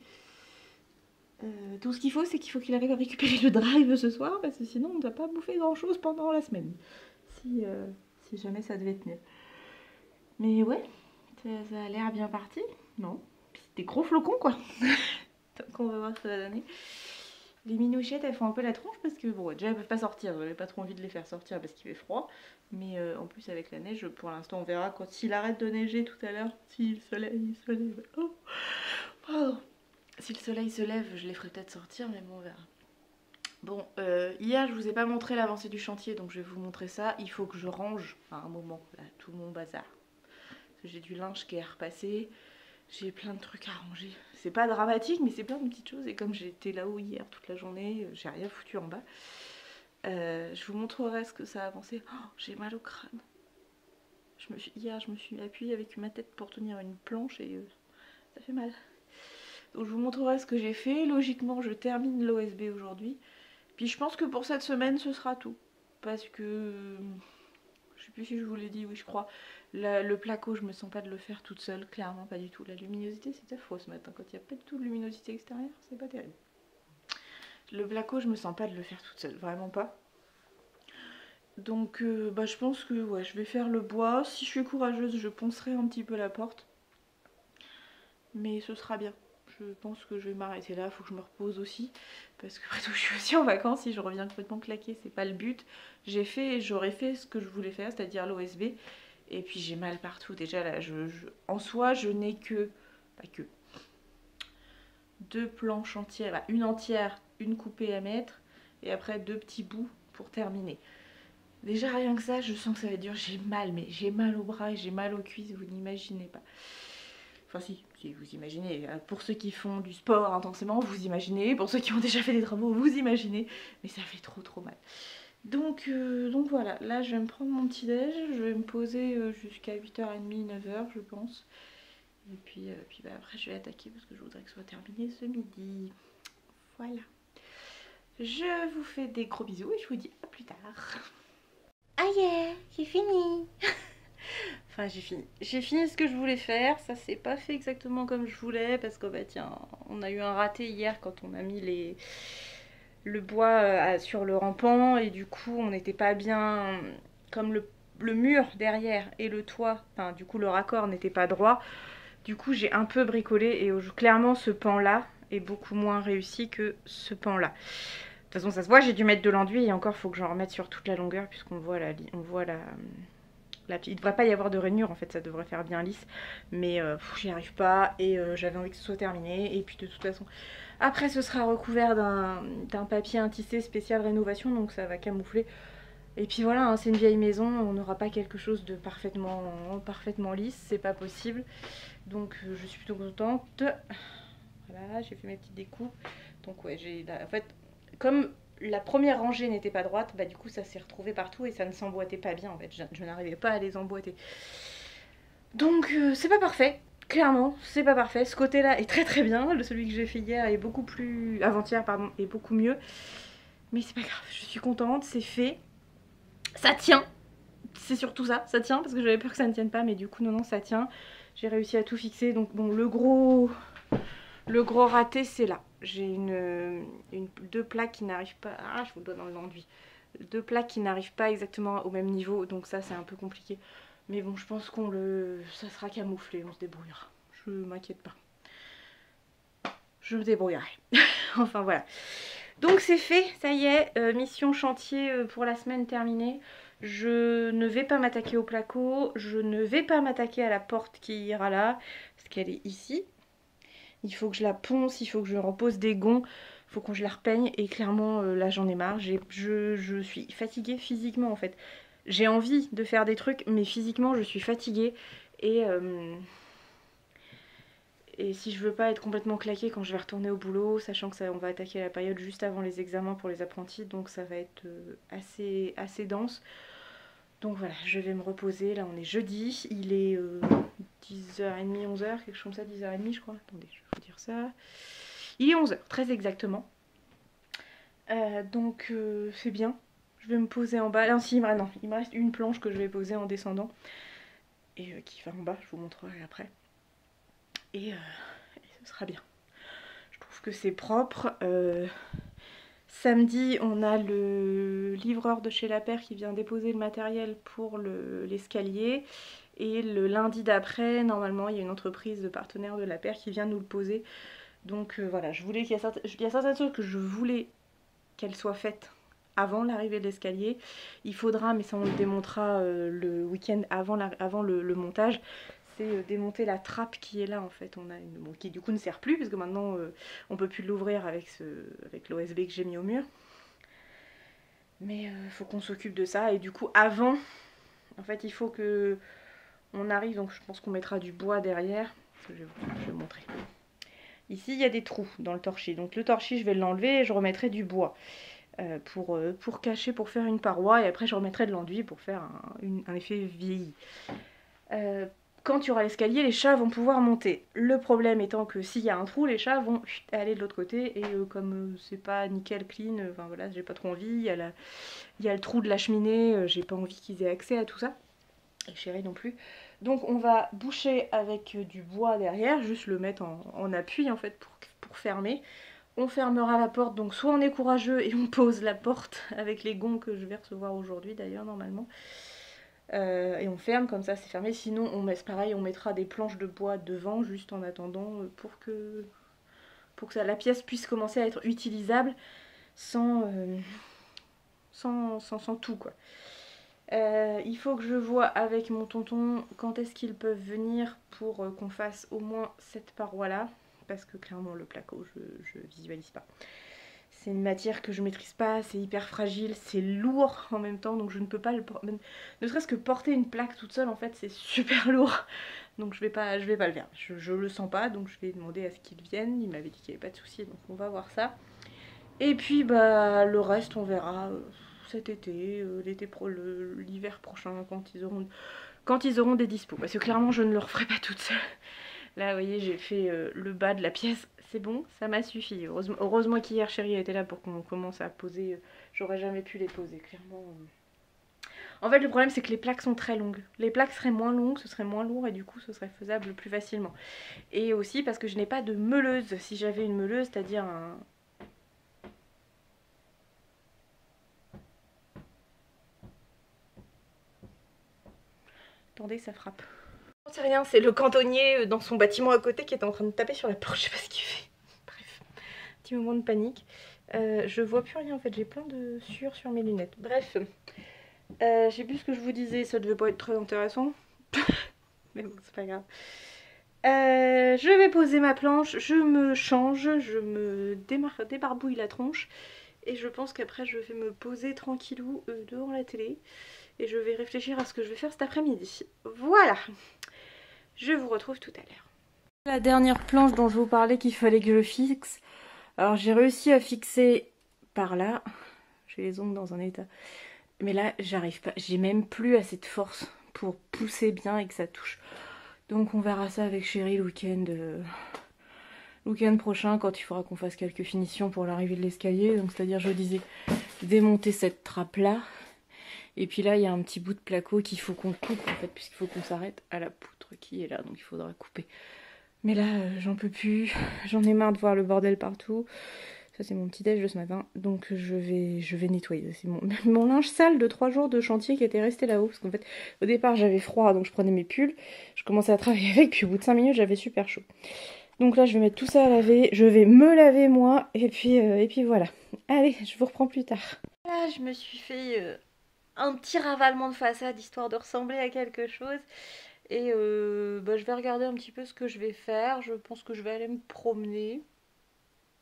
Speaker 1: Tout ce qu'il faut, c'est qu'il faut qu'il arrive à récupérer le drive ce soir, parce que sinon on ne va pas bouffer grand chose pendant la semaine. Si jamais ça devait tenir. Mais ouais, ça a l'air bien parti. Non, c'est des gros flocons quoi. Donc on va voir ce que ça va donner. Les minouchettes, elles font un peu la tronche parce que bon, déjà elles peuvent pas sortir. J'avais pas trop envie de les faire sortir parce qu'il fait froid. Mais en plus avec la neige, pour l'instant on verra quand s'il arrête de neiger tout à l'heure, si le soleil se lève. Oh, pardon. Si le soleil se lève, je les ferai peut-être sortir, mais bon on verra. Bon, hier je vous ai pas montré l'avancée du chantier, donc je vais vous montrer ça. Il faut que je range à un moment là, tout mon bazar. J'ai du linge qui est repassé. J'ai plein de trucs à ranger. C'est pas dramatique, mais c'est plein de petites choses. Et comme j'étais là-haut hier toute la journée, j'ai rien foutu en bas. Je vous montrerai ce que ça a avancé. Oh, j'ai mal au crâne. Hier, je me suis appuyée avec ma tête pour tenir une planche et ça fait mal. Donc je vous montrerai ce que j'ai fait. Logiquement, je termine l'OSB aujourd'hui. Puis je pense que pour cette semaine, ce sera tout. Parce que... je sais plus si je vous l'ai dit, oui je crois. Le placo, je me sens pas de le faire toute seule, clairement pas du tout. La luminosité, c'était faux ce matin. Quand il n'y a pas du tout de luminosité extérieure, c'est pas terrible. Le placo, je me sens pas de le faire toute seule, vraiment pas. Donc je pense que ouais, je vais faire le bois. Si je suis courageuse, je poncerai un petit peu la porte. Mais ce sera bien. Je pense que je vais m'arrêter là, il faut que je me repose aussi. Parce que après tout, je suis aussi en vacances, si je reviens complètement claquée, c'est pas le but. J'aurais fait ce que je voulais faire, c'est-à-dire l'OSB. Et puis j'ai mal partout. Déjà là, en soi, je n'ai que, pas que, 2 planches entières, une entière, une coupée à mettre. Et après 2 petits bouts pour terminer. Déjà rien que ça, je sens que ça va être dur. J'ai mal, mais j'ai mal au bras et j'ai mal aux cuisses, vous n'imaginez pas. Enfin si vous imaginez. Pour ceux qui font du sport intensément, vous imaginez. Pour ceux qui ont déjà fait des travaux, vous imaginez. Mais ça fait trop mal. Donc voilà, là je vais me prendre mon petit déj. Je vais me poser jusqu'à 8h30, 9h je pense. Et puis après je vais attaquer parce que je voudrais que ce soit terminé ce midi. Voilà. Je vous fais des gros bisous et je vous dis à plus tard. Ah yeah, j'ai fini. Enfin j'ai fini ce que je voulais faire. Ça s'est pas fait exactement comme je voulais parce que bah tiens, on a eu un raté hier quand on a mis le bois sur le rampant et du coup on n'était pas bien, comme le mur derrière et le toit, enfin du coup le raccord n'était pas droit. Du coup j'ai un peu bricolé et clairement ce pan là est beaucoup moins réussi que ce pan là. De toute façon ça se voit, j'ai dû mettre de l'enduit et encore faut que j'en remette sur toute la longueur puisqu'on voit il ne devrait pas y avoir de rainure en fait, ça devrait faire bien lisse. Mais j'y arrive pas et j'avais envie que ce soit terminé. Et puis de toute façon, après ce sera recouvert d'un papier intissé spécial rénovation, donc ça va camoufler. Et puis voilà, hein, c'est une vieille maison, on n'aura pas quelque chose de parfaitement lisse, c'est pas possible. Donc je suis plutôt contente. Voilà, j'ai fait mes petites découpes. Donc ouais, en fait, comme la première rangée n'était pas droite, bah du coup ça s'est retrouvé partout et ça ne s'emboîtait pas bien en fait, je n'arrivais pas à les emboîter. Donc c'est pas parfait, clairement, c'est pas parfait. Ce côté-là est très bien, celui que j'ai fait hier est beaucoup plus... avant-hier pardon, est beaucoup mieux. Mais c'est pas grave, je suis contente, c'est fait. Ça tient, c'est surtout ça tient parce que j'avais peur que ça ne tienne pas, mais du coup non, ça tient. J'ai réussi à tout fixer, donc bon, le gros raté c'est là. J'ai deux plaques qui n'arrivent pas... Ah, je vous le donne dans l'enduit. 2 plaques qui n'arrivent pas exactement au même niveau, donc ça c'est un peu compliqué. Mais bon, je pense ça sera camouflé, on se débrouillera. Je m'inquiète pas. Je me débrouillerai. Enfin voilà. Donc c'est fait, ça y est, mission chantier pour la semaine terminée. Je ne vais pas m'attaquer au placo, je ne vais pas m'attaquer à la porte qui ira là, parce qu'elle est ici. Il faut que je la ponce, il faut que je repose des gonds, il faut que je la repeigne et clairement là j'en ai marre. Je suis fatiguée physiquement en fait. J'ai envie de faire des trucs mais physiquement je suis fatiguée et si je veux pas être complètement claquée quand je vais retourner au boulot, sachant que on va attaquer la période juste avant les examens pour les apprentis, donc ça va être assez dense. Donc voilà, je vais me reposer, là on est jeudi, il est 10h30, 11h, quelque chose comme ça, 10h30 je crois. Attendez, je vais vous dire ça. Il est 11h, très exactement. Donc c'est bien. Je vais me poser en bas. Là, si, non, il me reste une planche que je vais poser en descendant. Et qui va en bas, je vous montrerai après. et ce sera bien. Je trouve que c'est propre. Samedi, on a le livreur de chez Lapeyre qui vient déposer le matériel pour l'escalier. Et le lundi d'après, normalement, il y a une entreprise de partenaire de Lapeyre qui vient nous le poser. Donc voilà, il y a certaines choses que je voulais qu'elles soient faites avant l'arrivée de l'escalier. Il faudra, mais ça on le démontera le week-end avant le montage, c'est démonter la trappe qui est là en fait. On a qui du coup ne sert plus parce que maintenant on peut plus l'ouvrir avec l'OSB que j'ai mis au mur. Mais faut qu'on s'occupe de ça et du coup avant, en fait il faut que on arrive, donc je pense qu'on mettra du bois derrière. Je vais vous montrer. Ici il y a des trous dans le torchis, donc le torchis je vais l'enlever et je remettrai du bois. Pour cacher, pour faire une paroi, et après je remettrai de l'enduit pour faire un effet vieilli. Quand il y aura l'escalier, les chats vont pouvoir monter. Le problème étant que s'il y a un trou, les chats vont aller de l'autre côté, et comme c'est pas nickel clean, enfin voilà, j'ai pas trop envie, il y a le trou de la cheminée, j'ai pas envie qu'ils aient accès à tout ça, et chérie non plus. Donc on va boucher avec du bois derrière, juste le mettre en appui en fait pour fermer. On fermera la porte, donc soit on est courageux et on pose la porte avec les gonds que je vais recevoir aujourd'hui d'ailleurs normalement. Et on ferme, comme ça c'est fermé. Sinon pareil, on mettra des planches de bois devant juste en attendant pour que la pièce puisse commencer à être utilisable sans tout quoi. Il faut que je vois avec mon tonton quand est-ce qu'ils peuvent venir pour qu'on fasse au moins cette paroi là. Parce que clairement le placo je visualise pas. C'est une matière que je maîtrise pas, c'est hyper fragile, c'est lourd en même temps, donc je ne peux pas ne serait-ce que porter une plaque toute seule en fait c'est super lourd. Donc je vais pas le faire. Je le sens pas, donc je vais demander à ce qu'ils viennent. Il m'avait dit qu'il n'y avait pas de souci, donc on va voir ça. Et puis bah le reste on verra cet été, l'hiver prochain quand ils auront des dispos. Parce que clairement je ne le referai pas toute seule. Là, vous voyez, j'ai fait le bas de la pièce. C'est bon, ça m'a suffi. Heureusement qu'hier, chérie était là pour qu'on commence à poser. J'aurais jamais pu les poser, clairement. En fait, le problème, c'est que les plaques sont très longues. Les plaques seraient moins longues, ce serait moins lourd et du coup, ce serait faisable plus facilement. Et aussi parce que je n'ai pas de meuleuse. Si j'avais une meuleuse, c'est-à-dire un... Attendez, ça frappe. C'est rien, c'est le cantonnier dans son bâtiment à côté qui est en train de taper sur la porte, je sais pas ce qu'il fait. Bref, petit moment de panique. Je vois plus rien en fait, j'ai plein de sueur sur mes lunettes. Bref, je sais plus ce que je vous disais, ça devait pas être très intéressant. Mais bon, c'est pas grave. Je vais poser ma planche, je me change, je me débarbouille la tronche. Et je pense qu'après je vais me poser tranquillou devant la télé. Et je vais réfléchir à ce que je vais faire cet après-midi. Voilà! Je vous retrouve tout à l'heure. La dernière planche dont je vous parlais qu'il fallait que je fixe. Alors j'ai réussi à fixer par là. J'ai les ongles dans un état. Mais là j'arrive pas. J'ai même plus assez de force pour pousser bien et que ça touche. Donc on verra ça avec chérie le week-end prochain quand il faudra qu'on fasse quelques finitions pour l'arrivée de l'escalier. Donc c'est-à-dire je disais démonter cette trappe là. Et puis là, il y a un petit bout de placo qu'il faut qu'on coupe en fait, puisqu'il faut qu'on s'arrête à la poutre qui est là, donc il faudra couper. Mais là, j'en peux plus, j'en ai marre de voir le bordel partout. Ça c'est mon petit déj de ce matin, donc je vais nettoyer. C'est mon linge sale de 3 jours de chantier qui était resté là-haut, parce qu'en fait, au départ j'avais froid, donc je prenais mes pulls. Je commençais à travailler avec, puis au bout de 5 minutes, j'avais super chaud. Donc là, je vais mettre tout ça à laver, je vais me laver moi, et puis voilà. Allez, je vous reprends plus tard. Là, je me suis fait... un petit ravalement de façade histoire de ressembler à quelque chose et je vais regarder un petit peu ce que je vais faire. Je pense que je vais aller me promener,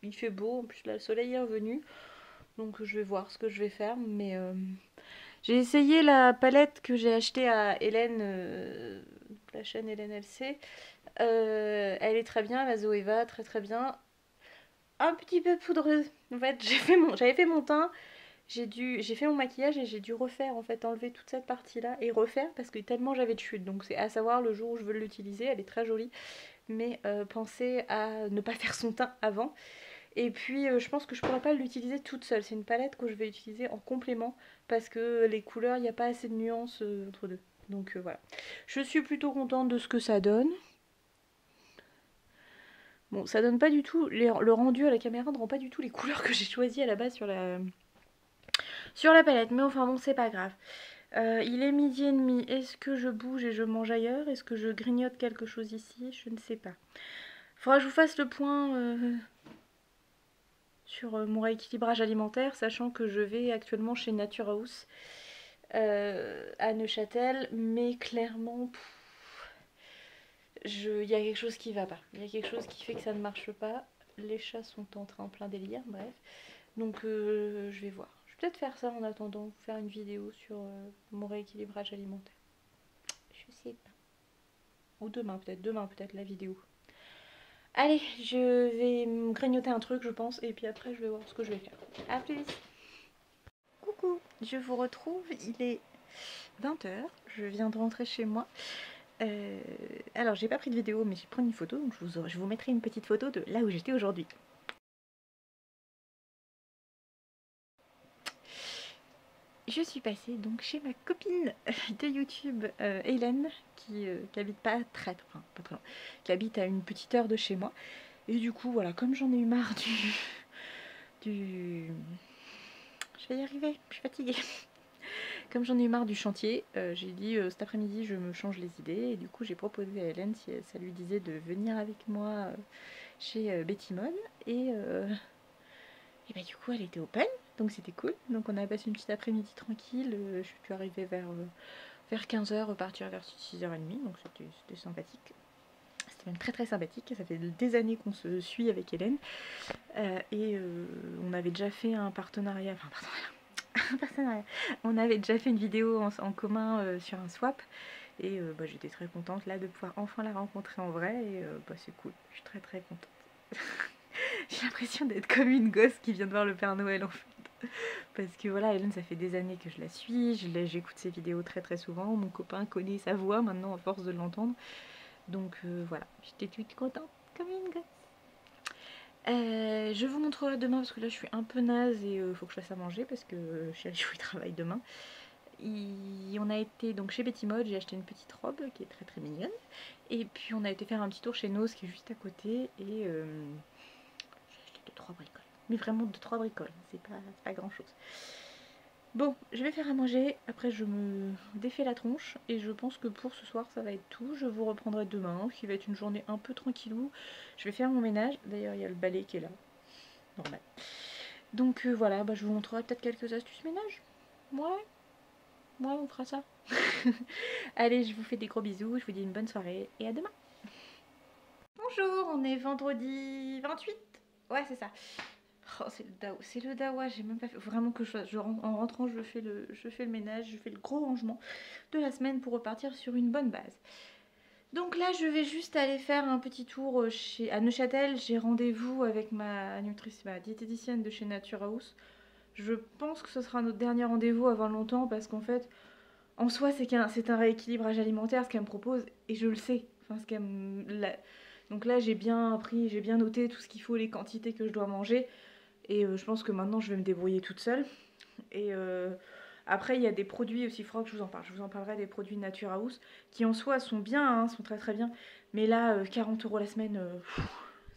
Speaker 1: il fait beau, en plus là le soleil est revenu, donc je vais voir ce que je vais faire. Mais j'ai essayé la palette que j'ai achetée à Hélène, la chaîne Hélène LC. Elle est très bien, la Zoeva, très très bien, un petit peu poudreuse. En fait j'avais fait mon teint, j'ai fait mon maquillage et j'ai dû refaire en fait, enlever toute cette partie là et refaire parce que tellement j'avais de chute. Donc c'est à savoir le jour où je veux l'utiliser, elle est très jolie. Mais pensez à ne pas faire son teint avant. Et puis je pense que je pourrais pas l'utiliser toute seule. C'est une palette que je vais utiliser en complément parce que les couleurs, il n'y a pas assez de nuances entre deux. Donc voilà. Je suis plutôt contente de ce que ça donne. Bon, ça donne pas du tout, le rendu à la caméra ne rend pas du tout les couleurs que j'ai choisies à la base sur la palette, mais enfin bon, c'est pas grave. Il est 12h30, est-ce que je bouge et je mange ailleurs? Est-ce que je grignote quelque chose ici? Je ne sais pas. Faudra que je vous fasse le point sur mon rééquilibrage alimentaire, sachant que je vais actuellement chez Nature House à Neuchâtel, mais clairement, il y a quelque chose qui va pas. Il y a quelque chose qui fait que ça ne marche pas. Les chats sont en plein délire, bref. Donc je vais voir. Je vais peut-être faire ça en attendant, faire une vidéo sur mon rééquilibrage alimentaire. Je sais pas. Ou demain peut-être la vidéo. Allez, je vais me grignoter un truc je pense, et puis après je vais voir ce que je vais faire. A plus. Coucou, je vous retrouve, il est 20h, je viens de rentrer chez moi. Alors j'ai pas pris de vidéo mais j'ai pris une photo, donc je vous mettrai une petite photo de là où j'étais aujourd'hui. Je suis passée donc chez ma copine de YouTube, Hélène, qui habite pas très loin, qui habite à une petite heure de chez moi. Et du coup voilà, comme j'en ai eu marre du... Je vais y arriver, je suis fatiguée. Comme j'en ai eu marre du chantier, j'ai dit cet après-midi je me change les idées, et du coup j'ai proposé à Hélène si ça lui disait de venir avec moi chez Betty Mode, et bah du coup elle était open, donc c'était cool. Donc on a passé une petite après-midi tranquille, je suis arrivée vers 15h, repartir vers 6h30, donc c'était sympathique. C'était même très très sympathique, ça fait des années qu'on se suit avec Hélène, et on avait déjà fait un partenariat. On avait déjà fait une vidéo en commun sur un swap, et bah, j'étais très contente là de pouvoir enfin la rencontrer en vrai, et bah, c'est cool, je suis très très contente. J'ai l'impression d'être comme une gosse qui vient de voir le Père Noël en fait. Parce que voilà, Hélène, ça fait des années que je la suis, j'écoute ses vidéos très très souvent, mon copain connaît sa voix maintenant à force de l'entendre. Donc voilà, j'étais toute contente comme une gosse. Je vous montrerai demain parce que là je suis un peu naze et faut que je fasse à manger parce que chérie il travaille demain. On a été donc chez Betty Mode, j'ai acheté une petite robe qui est très très mignonne. Et puis on a été faire un petit tour chez Nose qui est juste à côté, et j'ai acheté 2-3 bricoles. Mais vraiment 2-3 bricoles, c'est pas grand chose. Bon, je vais faire à manger, après je me défais la tronche, et je pense que pour ce soir ça va être tout. Je vous reprendrai demain, qui va être une journée un peu tranquillou. Je vais faire mon ménage, d'ailleurs il y a le balai qui est là, normal. Donc voilà, bah, je vous montrerai peut-être quelques astuces ménage. Ouais, on fera ça. Allez, je vous fais des gros bisous, je vous dis une bonne soirée, et à demain. Bonjour, on est vendredi 28. Ouais, c'est ça. Oh, c'est le dawa, j'ai même pas fait. Vraiment que en rentrant, je fais le ménage, je fais le gros rangement de la semaine pour repartir sur une bonne base. Donc là, je vais juste aller faire un petit tour à Neuchâtel. J'ai rendez-vous avec ma diététicienne de chez Nature House. Je pense que ce sera notre dernier rendez-vous avant longtemps, parce qu'en fait, en soi, c'est un rééquilibrage alimentaire ce qu'elle me propose, et je le sais. Enfin, donc là, j'ai bien noté tout ce qu'il faut, les quantités que je dois manger. Et je pense que maintenant je vais me débrouiller toute seule. Et après il y a des produits aussi, il faudra que je vous en parle. Je vous en parlerai des produits Nature House qui en soi sont bien, hein, sont très très bien. Mais là 40 € la semaine,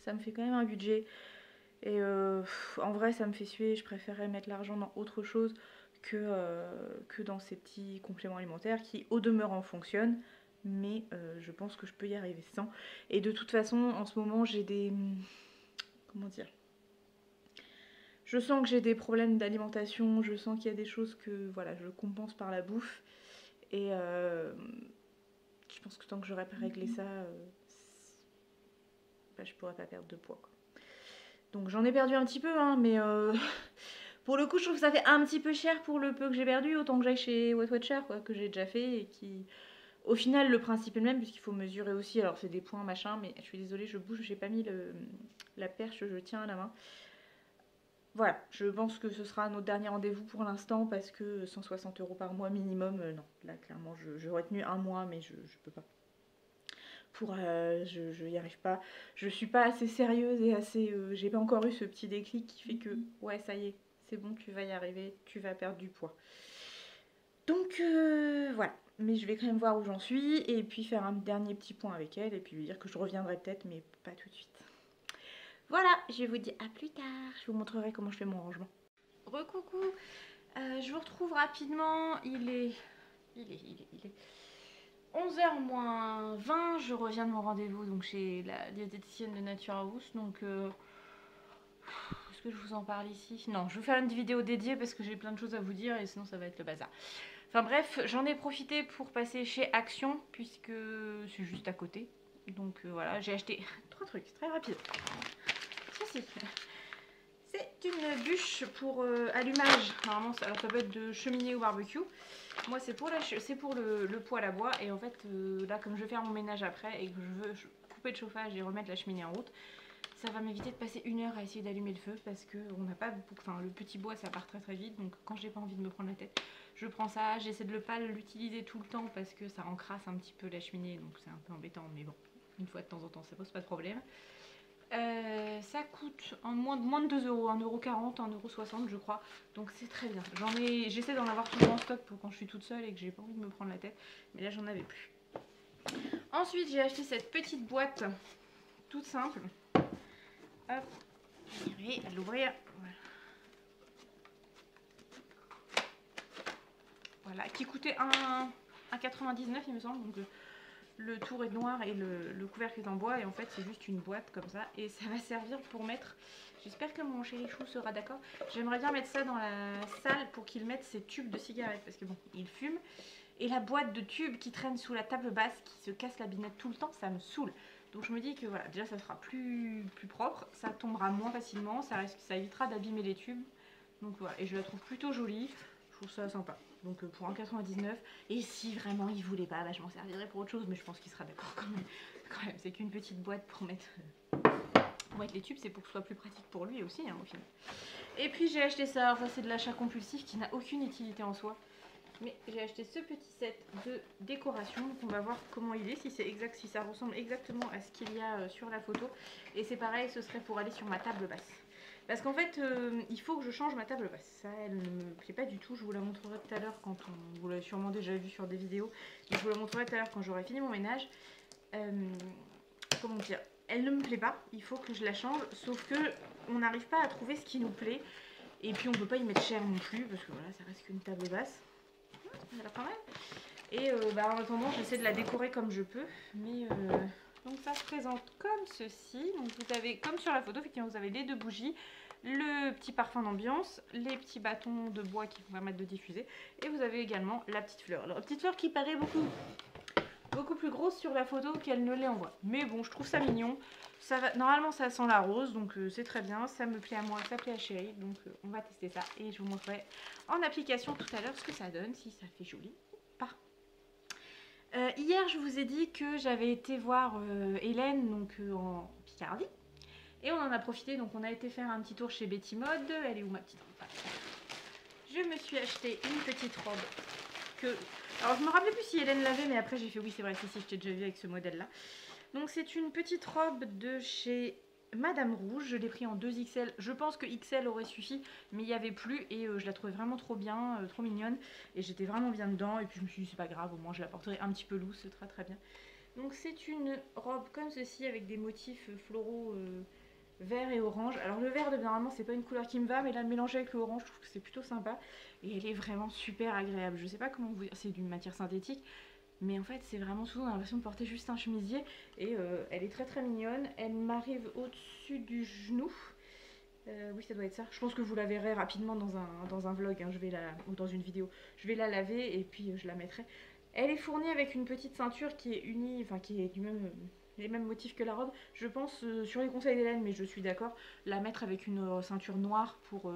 Speaker 1: ça me fait quand même un budget. Et en vrai ça me fait suer, je préférerais mettre l'argent dans autre chose que dans ces petits compléments alimentaires qui au demeurant fonctionnent. Mais je pense que je peux y arriver sans. Et de toute façon en ce moment j'ai des... Comment dire, je sens que j'ai des problèmes d'alimentation, je sens qu'il y a des choses que voilà, je compense par la bouffe. Et je pense que tant que j'aurai pas réglé ça, bah, je pourrais pas perdre de poids, quoi. Donc j'en ai perdu un petit peu, hein, mais pour le coup je trouve que ça fait un petit peu cher pour le peu que j'ai perdu, autant que j'aille chez Weight Watcher, quoi, que j'ai déjà fait, et qui... Au final le principe est le même puisqu'il faut mesurer aussi, alors c'est des points machin, mais je suis désolée, je bouge, j'ai pas mis la perche, je tiens à la main. Voilà, je pense que ce sera notre dernier rendez-vous pour l'instant, parce que 160 € par mois minimum, non. Là, clairement, j'aurais tenu un mois, mais je peux pas. Je y arrive pas. Je suis pas assez sérieuse et assez... j'ai pas encore eu ce petit déclic qui fait que, ouais, ça y est, c'est bon, tu vas y arriver, tu vas perdre du poids. Donc, voilà. Mais je vais quand même voir où j'en suis, et puis faire un dernier petit point avec elle, et puis lui dire que je reviendrai peut-être, mais pas tout de suite. Voilà, je vous dis à plus tard. Je vous montrerai comment je fais mon rangement. Recoucou, je vous retrouve rapidement. Il est 11h moins 20. Je reviens de mon rendez-vous donc chez la diététicienne de Nature House. Donc, est-ce que je vous en parle ici? Non, je vais vous faire une vidéo dédiée parce que j'ai plein de choses à vous dire et sinon ça va être le bazar. Enfin bref, j'en ai profité pour passer chez Action puisque c'est juste à côté. Donc voilà, j'ai acheté 3 trucs, très rapide. Ceci, c'est une bûche pour allumage. Normalement, alors ça peut être de cheminée ou barbecue. Moi, c'est pour, le poêle à bois. Et en fait, là, comme je vais faire mon ménage après et que je veux couper le chauffage et remettre la cheminée en route, ça va m'éviter de passer 1 heure à essayer d'allumer le feu parce que on n'a pas beaucoup. Enfin, le petit bois, ça part très très vite. Donc, quand j'ai pas envie de me prendre la tête, je prends ça. J'essaie de ne pas l'utiliser tout le temps parce que ça encrasse un petit peu la cheminée. Donc, c'est un peu embêtant. Mais bon, une fois de temps en temps, ça pose pas de problème. Ça coûte moins de 2 euros, 1,40 €, 1,60 € je crois. Donc c'est très bien. J'essaie d'en avoir toujours en stock pour quand je suis toute seule et que j'ai pas envie de me prendre la tête. Mais là j'en avais plus. Ensuite j'ai acheté cette petite boîte toute simple. Hop, j'arrive à l'ouvrir. Voilà, qui coûtait 1,99 € il me semble. Donc le tour est noir et le couvercle est en bois et en fait c'est juste une boîte comme ça et ça va servir pour mettre, j'espère que mon chéri chou sera d'accord, j'aimerais bien mettre ça dans la salle pour qu'il mette ses tubes de cigarettes parce que bon, il fume et la boîte de tubes qui traîne sous la table basse qui se casse la binette tout le temps, ça me saoule. Donc je me dis que voilà, déjà ça sera plus propre, ça tombera moins facilement, ça évitera d'abîmer les tubes. Donc voilà, et je la trouve plutôt jolie, je trouve ça sympa. Donc pour 1,99 €. Et si vraiment il voulait pas, bah, je m'en servirai pour autre chose, mais je pense qu'il sera d'accord quand même. C'est qu'une petite boîte pour mettre les tubes, c'est pour que ce soit plus pratique pour lui aussi, hein, au final. Et puis j'ai acheté ça, alors ça c'est de l'achat compulsif qui n'a aucune utilité en soi. Mais j'ai acheté ce petit set de décoration, donc on va voir comment il est, si ça ressemble exactement à ce qu'il y a sur la photo. Et c'est pareil, ce serait pour aller sur ma table basse. Parce qu'en fait, il faut que je change ma table basse. Ça, elle ne me plaît pas du tout. Je vous la montrerai tout à l'heure quand vous l'avez sûrement déjà vu sur des vidéos. Mais je vous la montrerai tout à l'heure quand j'aurai fini mon ménage. Comment dire? Elle ne me plaît pas. Il faut que je la change. Sauf que on n'arrive pas à trouver ce qui nous plaît. Et puis on ne peut pas y mettre cher non plus. Parce que voilà, ça reste qu'une table basse. Elle a l'air pas mal. Et en attendant, j'essaie de la décorer comme je peux. Mais donc ça se présente comme ceci. Donc vous avez, comme sur la photo, effectivement, vous avez les 2 bougies, le petit parfum d'ambiance, les petits bâtons de bois qui vont permettre de diffuser. Et vous avez également la petite fleur. Alors la petite fleur qui paraît beaucoup plus grosse sur la photo qu'elle ne l'est en vrai. Mais bon, je trouve ça mignon. Ça va, normalement ça sent la rose, donc c'est très bien. Ça me plaît à moi, ça plaît à chérie. Donc on va tester ça et je vous montrerai en application tout à l'heure ce que ça donne, si ça fait joli ou pas. Hier je vous ai dit que j'avais été voir Hélène donc en Picardie. Et on en a profité, donc on a été faire un petit tour chez Betty Mode. Elle est où ma petite robe? Je me suis acheté une petite robe que... Alors je me rappelais plus si Hélène l'avait, mais après j'ai fait oui c'est vrai, si je t'ai déjà vu avec ce modèle là. Donc c'est une petite robe de chez Madame Rouge, je l'ai pris en 2XL, je pense que XL aurait suffi, mais il n'y avait plus et je la trouvais vraiment trop bien, trop mignonne. Et j'étais vraiment bien dedans et puis je me suis dit c'est pas grave, au moins je la porterai un petit peu loose, c'est très très bien. Donc c'est une robe comme ceci avec des motifs floraux vert et orange. Alors le vert normalement c'est pas une couleur qui me va, mais là mélanger avec le orange je trouve que c'est plutôt sympa. Et elle est vraiment super agréable. Je sais pas comment vous dire, c'est d'une matière synthétique. Mais en fait c'est vraiment souvent on a l'impression de porter juste un chemisier. Et elle est très très mignonne. Elle m'arrive au-dessus du genou. Oui ça doit être ça. Je pense que vous la verrez rapidement dans un vlog hein, ou dans une vidéo. Je vais la laver et puis je la mettrai. Elle est fournie avec une petite ceinture qui est unie, enfin qui est du même... les mêmes motifs que la robe. Je pense, sur les conseils d'Hélène, mais je suis d'accord, la mettre avec une ceinture noire pour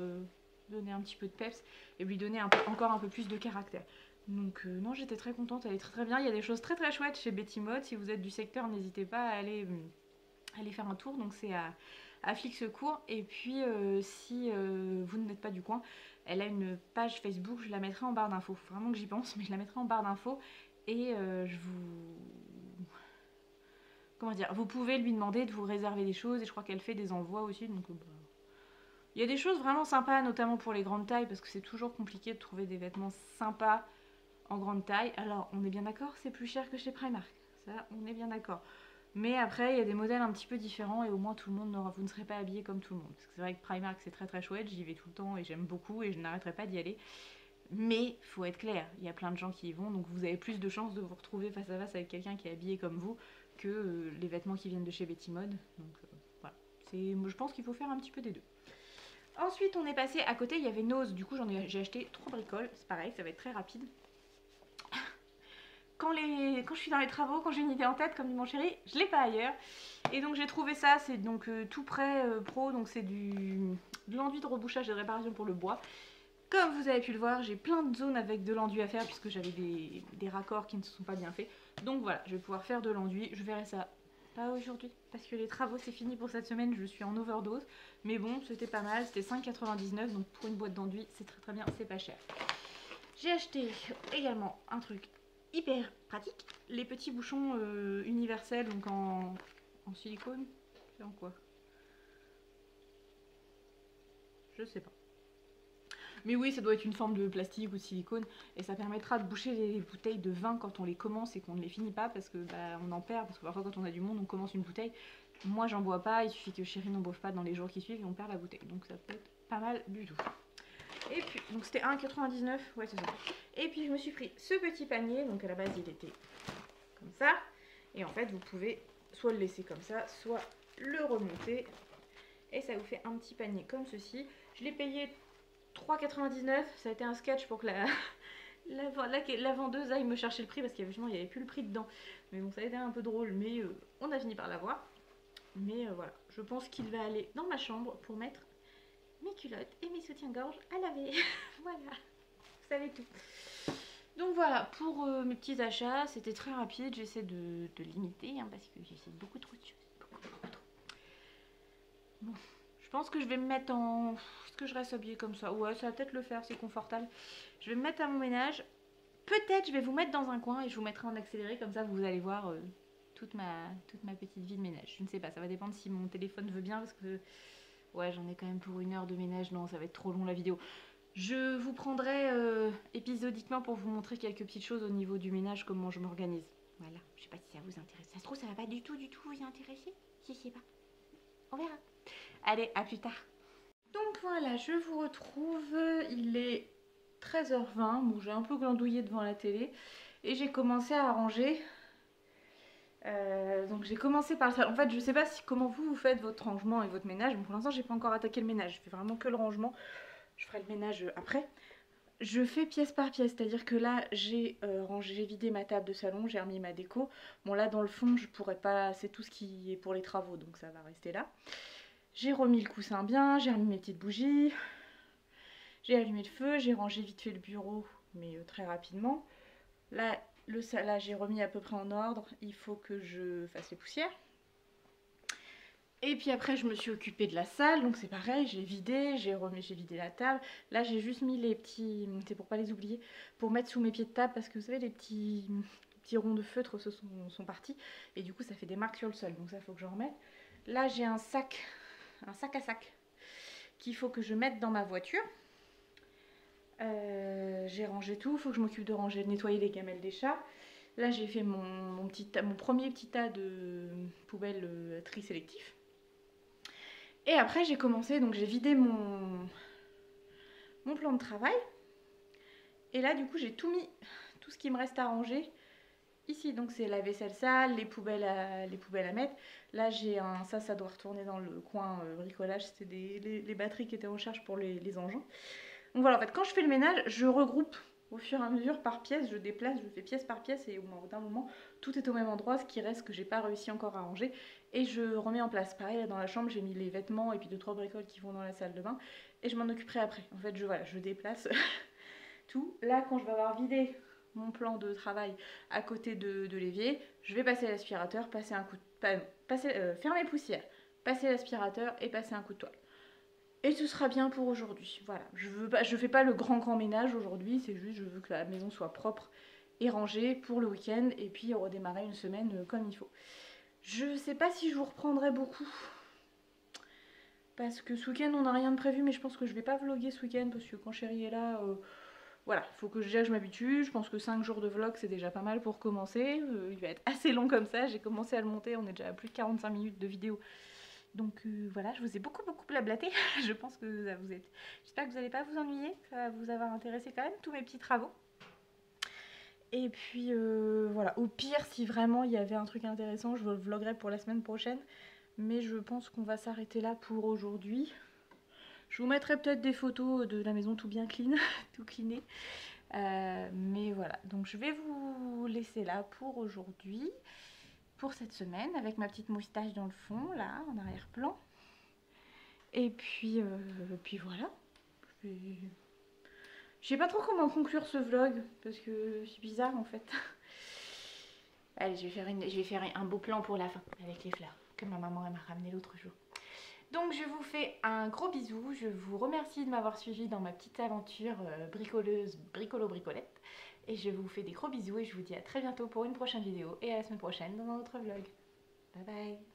Speaker 1: donner un petit peu de peps et lui donner encore un peu plus de caractère. Donc non, j'étais très contente, elle est très très bien. Il y a des choses très très chouettes chez Betty Mode. Si vous êtes du secteur, n'hésitez pas à aller faire un tour. Donc c'est à Flixecourt. Et puis si vous n'êtes pas du coin, elle a une page Facebook, je la mettrai en barre d'infos. Faut vraiment que j'y pense, mais je la mettrai en barre d'infos. Et je vous... Comment dire, vous pouvez lui demander de vous réserver des choses et je crois qu'elle fait des envois aussi. Donc il y a des choses vraiment sympas, notamment pour les grandes tailles, parce que c'est toujours compliqué de trouver des vêtements sympas en grande taille. Alors on est bien d'accord, c'est plus cher que chez Primark, ça on est bien d'accord. Mais après, il y a des modèles un petit peu différents et au moins tout le monde vous ne serez pas habillé comme tout le monde. Parce que c'est vrai que Primark c'est très très chouette, j'y vais tout le temps et j'aime beaucoup et je n'arrêterai pas d'y aller. Mais faut être clair, il y a plein de gens qui y vont, donc vous avez plus de chances de vous retrouver face à face avec quelqu'un qui est habillé comme vous que les vêtements qui viennent de chez Betty Mode. Donc voilà, je pense qu'il faut faire un petit peu des deux. Ensuite, on est passé à côté, il y avait Nose, du coup j'ai acheté 3 bricoles, c'est pareil, ça va être très rapide. Quand je suis dans les travaux, quand j'ai une idée en tête, comme dit mon chéri, je l'ai pas ailleurs. Et donc j'ai trouvé ça, c'est donc tout prêt pro, donc c'est de l'enduit de rebouchage et de réparation pour le bois. Comme vous avez pu le voir, j'ai plein de zones avec de l'enduit à faire puisque j'avais des raccords qui ne se sont pas bien faits. Donc voilà, je vais pouvoir faire de l'enduit, je verrai ça pas aujourd'hui parce que les travaux c'est fini pour cette semaine, je suis en overdose. Mais bon, c'était pas mal, c'était 5,99 donc pour une boîte d'enduit c'est très très bien, c'est pas cher. J'ai acheté également un truc hyper pratique, les petits bouchons universels donc en silicone, c'est en quoi? Je sais pas. Mais oui, ça doit être une forme de plastique ou de silicone et ça permettra de boucher les bouteilles de vin quand on les commence et qu'on ne les finit pas parce que bah, on en perd, parce que parfois quand on a du monde on commence une bouteille. Moi j'en bois pas, il suffit que chérie n'en boive pas dans les jours qui suivent et on perd la bouteille. Donc ça peut être pas mal du tout. Et puis, donc c'était 1,99, ouais c'est ça. Et puis je me suis pris ce petit panier, donc à la base il était comme ça. Et en fait vous pouvez soit le laisser comme ça, soit le remonter. Et ça vous fait un petit panier comme ceci. Je l'ai payé 3,99, ça a été un sketch pour que la vendeuse aille me chercher le prix parce qu'il n'y avait plus le prix dedans. Mais bon, ça a été un peu drôle, mais on a fini par l'avoir. Mais voilà, je pense qu'il va aller dans ma chambre pour mettre mes culottes et mes soutiens-gorge à laver. Voilà, vous savez tout. Donc voilà, pour mes petits achats, c'était très rapide. J'essaie de limiter hein, parce que j'essaie beaucoup trop de choses. Beaucoup trop. Bon. Je pense que je vais me mettre en... Est-ce que je reste habillée comme ça? Ouais, ça va peut-être le faire, c'est confortable. Je vais me mettre à mon ménage. Peut-être je vais vous mettre dans un coin et je vous mettrai en accéléré. Comme ça, vous allez voir toute ma petite vie de ménage. Je ne sais pas, ça va dépendre si mon téléphone veut bien. Parce que, ouais, j'en ai quand même pour 1 heure de ménage. Non, ça va être trop long la vidéo. Je vous prendrai épisodiquement pour vous montrer quelques petites choses au niveau du ménage, comment je m'organise. Voilà, je sais pas si ça vous intéresse. Ça se trouve, ça va pas du tout vous intéresser. Je sais pas. On verra. Allez, à plus tard. Donc voilà, je vous retrouve, il est 13h20, bon j'ai un peu glandouillé devant la télé et j'ai commencé à ranger. Donc j'ai commencé par ça. En fait je sais pas comment vous faites votre rangement et votre ménage, mais pour l'instant j'ai pas encore attaqué le ménage, je fais vraiment que le rangement, je ferai le ménage après. Je fais pièce par pièce, c'est-à-dire que là j'ai rangé, j'ai vidé ma table de salon, j'ai remis ma déco. Bon là dans le fond je pourrais pas, c'est tout ce qui est pour les travaux donc ça va rester là. J'ai remis le coussin bien, j'ai remis mes petites bougies, j'ai allumé le feu, j'ai rangé vite fait le bureau, mais très rapidement. Là, là j'ai remis à peu près en ordre, il faut que je fasse les poussières. Et puis après je me suis occupée de la salle, donc c'est pareil, j'ai vidé, j'ai vidé la table. Là j'ai juste mis les petits, c'est pour pas les oublier, pour mettre sous mes pieds de table parce que vous savez les petits ronds de feutre sont partis et du coup ça fait des marques sur le sol, donc ça faut que j'en remette. Là j'ai un sac à sac qu'il faut que je mette dans ma voiture. J'ai rangé tout, il faut que je m'occupe de ranger, de nettoyer les gamelles des chats. Là j'ai fait mon premier petit tas de poubelles tri sélectif. Et après j'ai commencé, donc j'ai vidé mon plan de travail. Et là du coup j'ai tout mis, tout ce qui me reste à ranger. Ici donc c'est la vaisselle sale, les poubelles à mettre. Là j'ai ça doit retourner dans le coin bricolage, c'était les batteries qui étaient en charge pour les engins. Donc voilà, en fait quand je fais le ménage, je regroupe au fur et à mesure par pièce, je déplace, je fais pièce par pièce et au bout d'un moment tout est au même endroit, ce qui reste que j'ai pas réussi encore à ranger et je remets en place. Pareil là dans la chambre j'ai mis les vêtements et puis 2-3 bricoles qui vont dans la salle de bain et je m'en occuperai après. En fait je déplace tout. Là quand je vais avoir vidé mon plan de travail à côté de l'évier, je vais passer l'aspirateur, passer un coup de... faire mes poussières, passer l'aspirateur et passer un coup de toile. Et ce sera bien pour aujourd'hui. Voilà, je fais pas le grand ménage aujourd'hui, c'est juste je veux que la maison soit propre et rangée pour le week-end et puis redémarrer une semaine comme il faut. Je sais pas si je vous reprendrai beaucoup parce que ce week-end on n'a rien de prévu, mais je pense que je vais pas vlogger ce week-end parce que quand chérie est là, voilà, il faut que déjà je m'habitue. Je pense que 5 jours de vlog c'est déjà pas mal pour commencer. Il va être assez long comme ça, j'ai commencé à le monter, on est déjà à plus de 45 minutes de vidéo. Donc voilà, je vous ai beaucoup blablaté. Je pense que ça vous êtes... J'espère que vous n'allez pas vous ennuyer, ça va vous avoir intéressé quand même, tous mes petits travaux. Et puis voilà, au pire si vraiment il y avait un truc intéressant, je vous le vloguerai pour la semaine prochaine. Mais je pense qu'on va s'arrêter là pour aujourd'hui. Je vous mettrai peut-être des photos de la maison tout bien clean, tout cleané. Mais voilà, donc je vais vous laisser là pour aujourd'hui, pour cette semaine, avec ma petite moustache dans le fond, là, en arrière-plan. Et puis voilà. Je sais pas trop comment conclure ce vlog, parce que c'est bizarre en fait. Allez, je vais faire un beau plan pour la fin, avec les fleurs, que ma maman m'a ramené l'autre jour. Donc je vous fais un gros bisou, je vous remercie de m'avoir suivi dans ma petite aventure bricoleuse, bricolo-bricolette. Et je vous fais des gros bisous et je vous dis à très bientôt pour une prochaine vidéo et à la semaine prochaine dans un autre vlog. Bye bye.